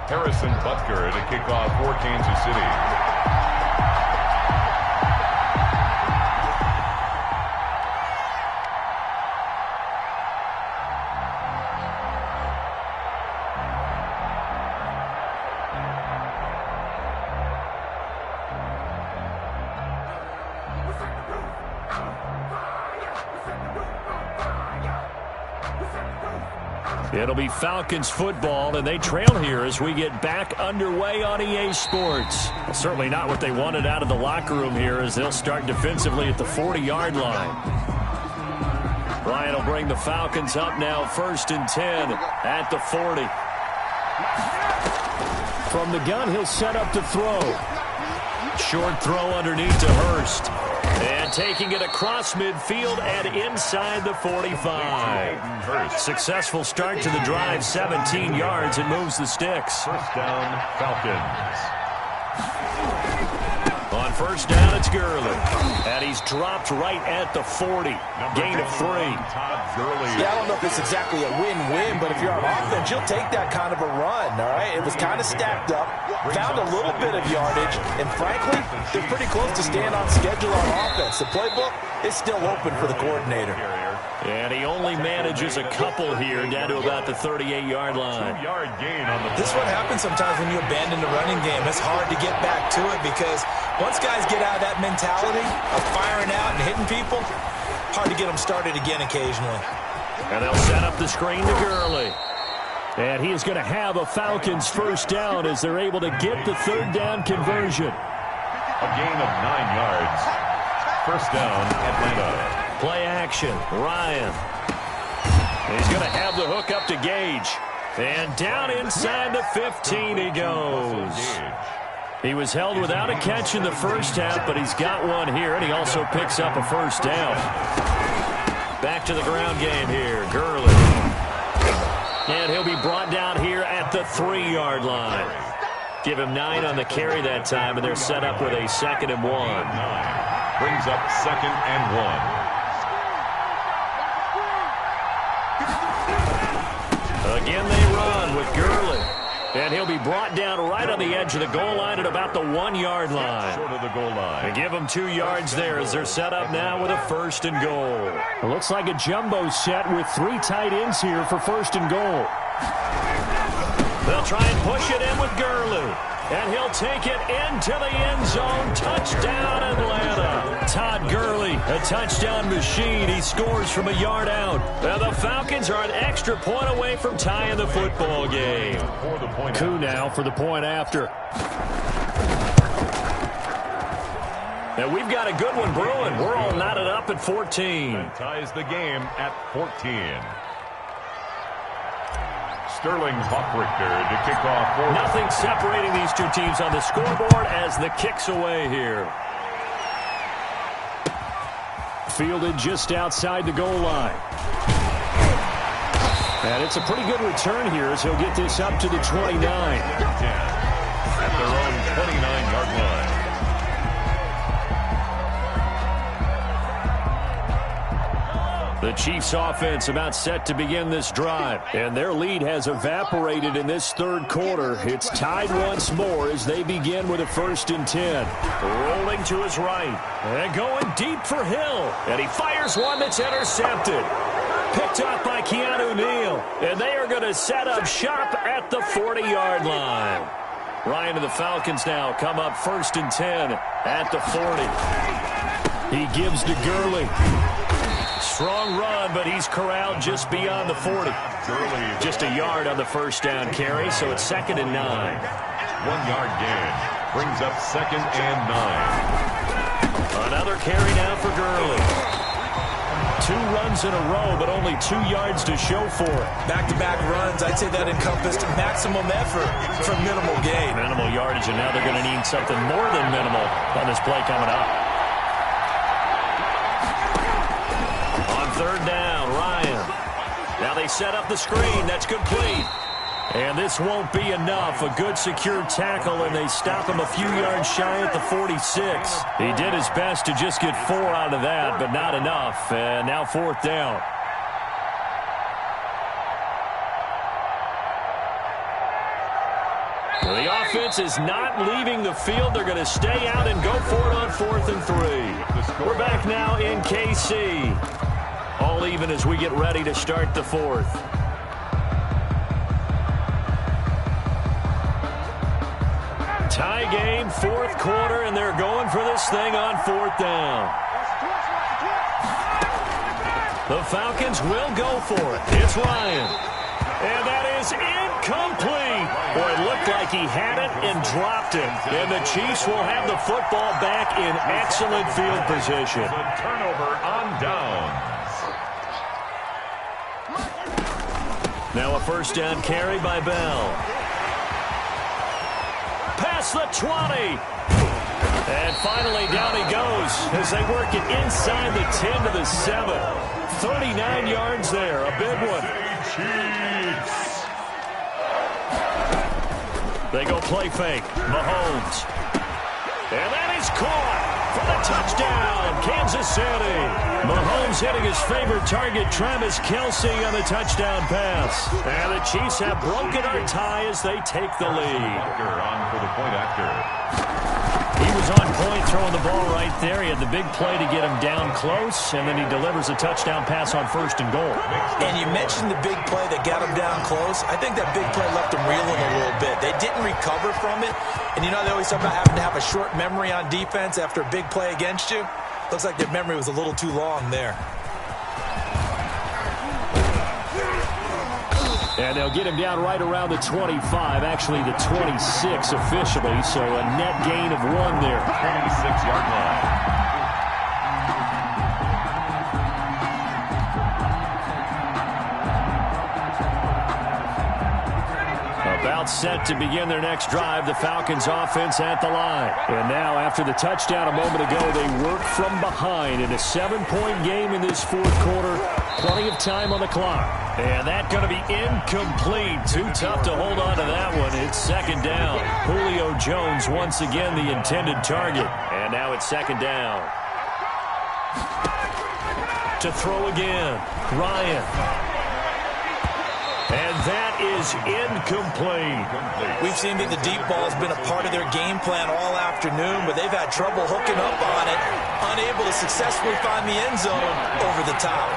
D: Harrison Butker to kick off for Kansas City.
A: It'll be Falcons football, and they trail here as we get back underway on EA Sports. Well, certainly not what they wanted out of the locker room here as they'll start defensively at the 40-yard line. Ryan will bring the Falcons up now 1st and 10 at the 40. From the gun, he'll set up to throw. Short throw underneath to Hurst. And taking it across midfield and inside the 45. Successful start to the drive, 17 yards, and moves the sticks.
D: 1st down, Falcons.
A: On 1st down, it's Gurley. And he's dropped right at the 40. Gain of 3.
C: Yeah, I don't know if it's exactly a win-win, but if you're on offense, you'll take that kind of a run, all right? It was kind of stacked up, found a little bit of yardage, and frankly, they're pretty close to staying on schedule on offense. The playbook is still open for the coordinator.
A: And he only manages a couple here down to about the 38-yard line.
D: 2-yard gain on the
C: This is what happens sometimes when you abandon the running game. It's hard to get back to it because once guys get out of that mentality of firing out and hitting people, hard to get them started again occasionally.
A: And they'll set up the screen to Gurley. And he is going to have a Falcons 1st down as they're able to get the 3rd down conversion.
D: A gain of 9 yards. 1st down, Atlanta.
A: Play action, Ryan. He's going to have the hook up to Gage. And down inside the 15 he goes. He was held without a catch in the first half, but he's got one here, and he also picks up a 1st down. Back to the ground game here, Gurley. And he'll be brought down here at the 3-yard line. Give him 9 on the carry that time, and they're set up with a 2nd and 1.
D: Brings up 2nd and 1.
A: Again, they run with Gurley. And he'll be brought down right on the edge of the goal line at about the 1-yard line.
D: Short of the goal line.
A: They give them 2 yards there as they're set up now with a 1st and goal. It looks like a jumbo set with 3 tight ends here for 1st and goal. They'll try and push it in with Gurley. And he'll take it into the end zone. Touchdown, Atlanta. Todd Gurley, a touchdown machine. He scores from a yard out. And the Falcons are an extra point away from tying the football game. Koo now for the point after. And we've got a good one brewing. We're all knotted up at 14.
D: That ties the game at 14. Sterling Hoffrichter to kick off.
A: Nothing separating these two teams on the scoreboard as the kick's away here. Fielded just outside the goal line. And it's a pretty good return here as he'll get this up to the 29.
D: At their own 29-yard line.
A: The Chiefs offense about set to begin this drive, and their lead has evaporated in this third quarter. It's tied once more as they begin with a 1st and 10. Rolling to his right, and going deep for Hill, and he fires one that's intercepted. Picked up by Keanu Neal, and they are going to set up shop at the 40-yard line. Ryan and the Falcons now come up 1st and 10 at the 40. He gives to Gurley. Strong run, but he's corralled just beyond the 40. Just a yard on the first down carry, so it's 2nd and 9.
D: 1-yard gain brings up 2nd and 9.
A: Another carry now for Gurley. 2 runs in a row, but only 2 yards to show for it.
C: Back-to-back runs, I'd say that encompassed maximum effort for minimal gain.
A: Minimal yardage, and now they're going to need something more than minimal on this play coming up. 3rd down, Ryan. Now they set up the screen. That's complete. And this won't be enough. A good secure tackle, and they stop him a few yards shy at the 46. He did his best to just get 4 out of that, but not enough. And now 4th down. Well, the offense is not leaving the field. They're going to stay out and go for it on 4th and 3. We're back now in KC. All even as we get ready to start the 4th. Tie game, 4th quarter, and they're going for this thing on 4th down. The Falcons will go for it. It's Ryan. And that is incomplete. Boy, it looked like he had it and dropped it. And the Chiefs will have the football back in excellent field position.
D: A turnover on downs.
A: Now a 1st down carry by Bell. Past the 20. And finally down he goes as they work it inside the 10 to the 7. 39 yards there, a big one. They go play fake. Mahomes. And that is caught for the touchdown, Kansas City. Mahomes hitting his favorite target, Travis Kelce, on the touchdown pass. And the Chiefs have broken our tie as they take the lead.
D: On for the point after.
A: He was on point throwing the ball right there. He had the big play to get him down close, and then he delivers a touchdown pass on 1st and goal.
C: And you mentioned the big play that got him down close. I think that big play left him reeling a little bit. They didn't recover from it. And you know they always talk about having to have a short memory on defense after a big play against you. Looks like their memory was a little too long there.
A: And they'll get him down right around the 25, actually the 26 officially, so a net gain of 1 there.
D: 26-yard line.
A: About set to begin their next drive, the Falcons offense at the line. And now, after the touchdown a moment ago, they work from behind in a 7-point game in this 4th quarter. Plenty of time on the clock. And that's going to be incomplete. Too tough to hold on to that one. It's 2nd down. Julio Jones once again the intended target. And now it's 2nd down. To throw again, Ryan. And that is incomplete.
C: We've seen that the deep ball has been a part of their game plan all afternoon, but they've had trouble hooking up on it, unable to successfully find the end zone over the top.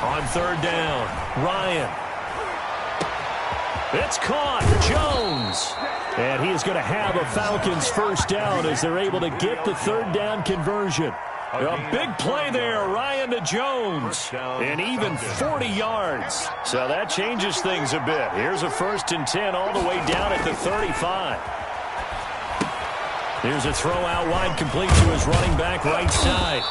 A: On 3rd down, Ryan. It's caught. Jones. And he is going to have a Falcons first down as they're able to get the third down conversion. A big play there, Ryan to Jones, and even 40 yards. So that changes things a bit. Here's a 1st and 10 all the way down at the 35. Here's a throw out wide, complete to his running back right side.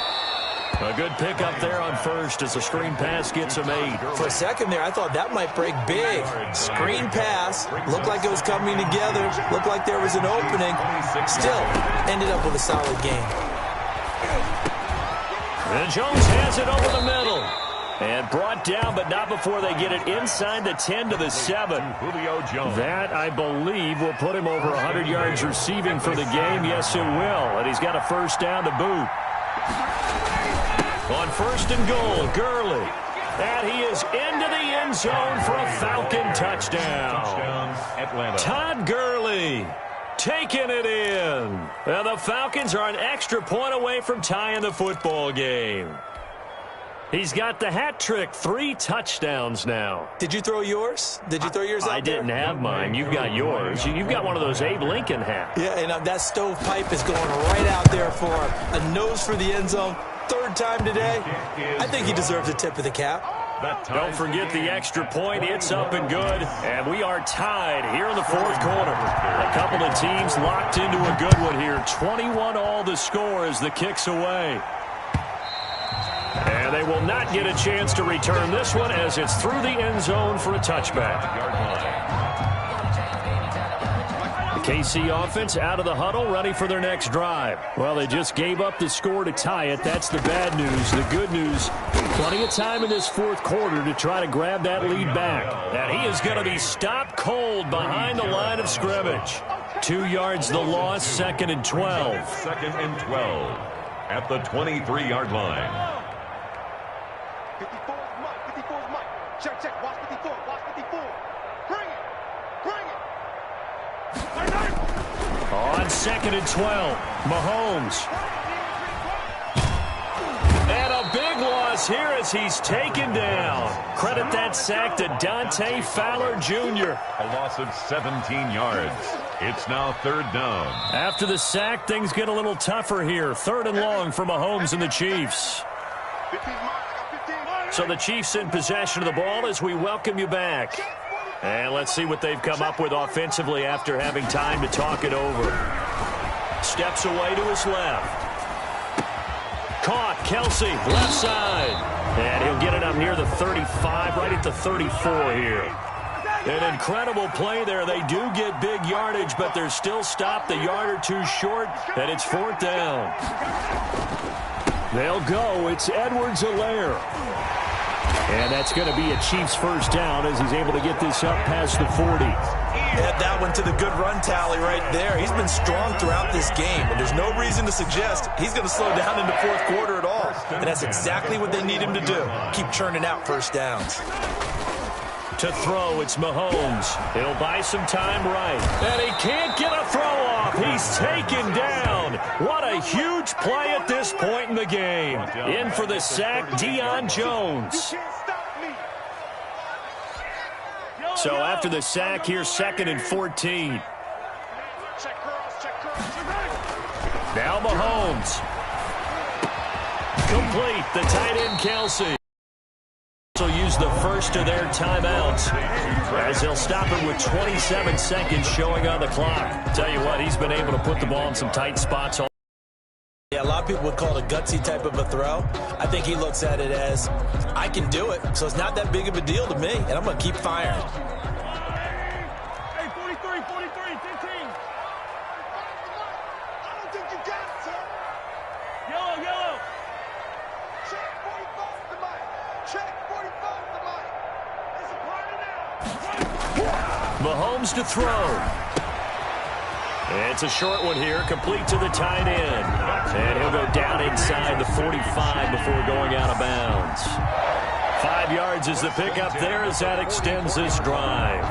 A: A good pickup there on first as the screen pass gets him 8.
C: For a second there, I thought that might break big. Screen pass, looked like it was coming together, looked like there was an opening. Still, ended up with a solid game.
A: And Jones has it over the middle. And brought down, but not before they get it inside the 10 to the 7. That, I believe, will put him over 100 yards receiving for the game. Yes, it will. And he's got a first down to boot. On 1st and goal, Gurley. And he is into the end zone for a Falcon touchdown. Todd Gurley taking it in. And the Falcons are an extra point away from tying the football game. He's got the hat trick, 3 touchdowns now.
C: Did you throw yours? Did you throw yours out
A: I didn't have mine. You've got yours. You've got one of those Abe Lincoln hats.
C: Yeah, and that stovepipe is going right out there for a nose for the end zone. 3rd time today. I think he deserves a tip of the cap.
A: Don't forget the extra point. It's up and good. And we are tied here in the 4th quarter. A couple of teams locked into a good one here. 21 all the score as the kick's away. And they will not get a chance to return this one as it's through the end zone for a touchback. The KC offense out of the huddle, ready for their next drive. Well, they just gave up the score to tie it. That's the bad news. The good news, plenty of time in this 4th quarter to try to grab that lead back. And he is going to be stopped cold behind the line of scrimmage. 2 yards the loss, 2nd and 12.
D: 2nd and 12 at the 23-yard line.
M: 54 is Mike. 54 is Mike. Check, check. Watch 54. Watch 54. Bring it. Bring it.
A: On 2nd and 12, Mahomes. And a big loss here as he's taken down. Credit that sack to Dante Fowler Jr.
D: A loss of 17 yards. It's now 3rd down.
A: After the sack, things get a little tougher here. 3rd and long for Mahomes and the Chiefs. So the Chiefs in possession of the ball as we welcome you back. And let's see what they've come up with offensively after having time to talk it over. Steps away to his left. Caught, Kelsey, left side. And he'll get it up near the 35, right at the 34 here. An incredible play there. They do get big yardage, but they're still stopped a yard or two short, and it's 4th down. They'll go. It's Edwards-Helaire. And that's going to be a Chiefs first down as he's able to get this up past the 40.
C: Add that one to the good run tally right there. He's been strong throughout this game, and there's no reason to suggest he's going to slow down in the 4th quarter at all. And that's exactly what they need him to do. Keep churning out first downs.
A: To throw, it's Mahomes. He'll buy some time right. And he can't get a throw off. He's taken down. What a huge play at this point in the game. In for the sack, Deion Jones. So after the sack, here's 2nd and 14. Now Mahomes. Complete, the tight end Kelsey. Also use the first of their timeouts as they'll stop it with 27 seconds showing on the clock. Tell you what, he's been able to put the ball in some tight spots.
C: Yeah, a lot of people would call it a gutsy type of a throw. I think he looks at it as, I can do it, so it's not that big of a deal to me, and I'm going to keep firing.
M: Hey, 43, 43, 15. I don't think you got it, sir. Yellow, yellow. Check 45 to Mike. Check 45 to Mike. It's a party now.
A: Mahomes to throw. It's a short one here, complete to the tight end. And he'll go down inside the 45 before going out of bounds. 5 yards is the pickup there as that extends this drive.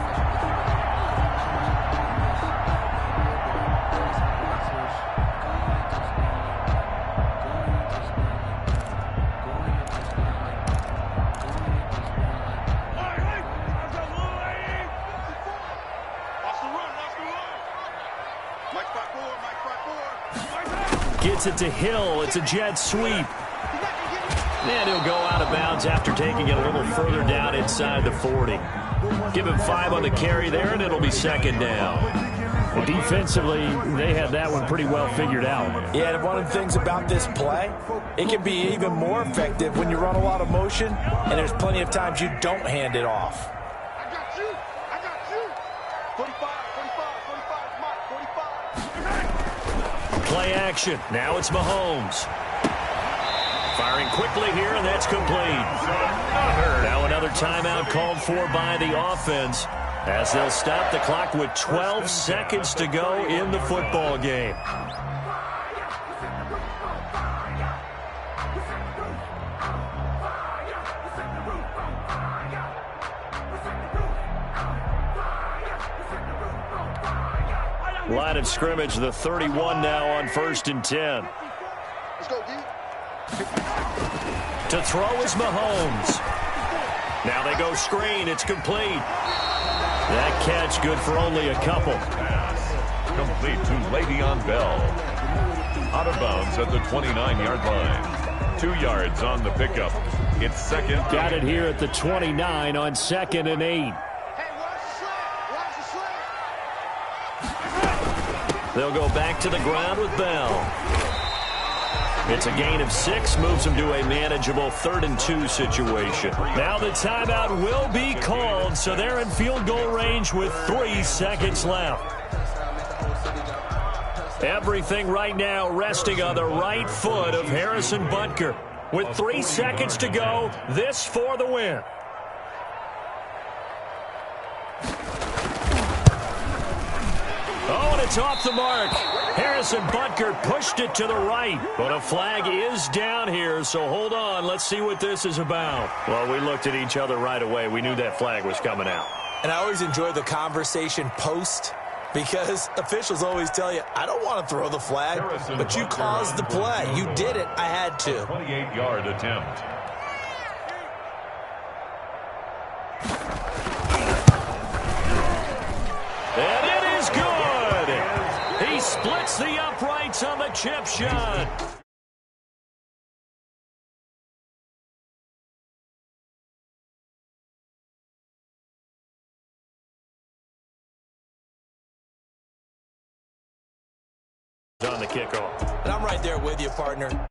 A: Gets it to Hill. It's a jet sweep. And he'll go out of bounds after taking it a little further down inside the 40. Give him 5 on the carry there, and it'll be second down.
B: Well, defensively, they had that one pretty well figured out.
C: Yeah, and one of the things about this play, it can be even more effective when you run a lot of motion, and there's plenty of times you don't hand it off.
M: I got you. 45, Mike, 45.
A: Play action. Now it's Mahomes. Firing quickly here, and that's complete. Now another timeout called for by the offense as they'll stop the clock with 12 seconds to go in the football game. Line of scrimmage, the 31 now on 1st and 10.
M: Let's go, D.
A: To throw is Mahomes. Now they go screen. It's complete. That catch good for only a couple.
D: Complete to Le'Veon Bell. Out of bounds at the 29-yard line. 2 yards on the pickup. It's second.
B: Got it here at the 29 on 2nd and 8.
M: Hey, watch the slant.
A: They'll go back to the ground with Bell. It's a gain of 6, moves them to a manageable 3rd and 2 situation. Now the timeout will be called, so they're in field goal range with 3 seconds left. Everything right now resting on the right foot of Harrison Butker. With 3 seconds to go, this for the win. Oh, and it's off the mark. Harrison Butker pushed it to the right. But a flag is down here, so hold on. Let's see what this is about. Well, we looked at each other right away. We knew that flag was coming out.
C: And I always enjoy the conversation post because officials always tell you, I don't want to throw the flag, but you caused the play. You did it. I had to.
D: 28-yard attempt.
A: And it is good. He splits the uprights on the chip shot. On the kickoff.
C: And I'm right there with you, partner.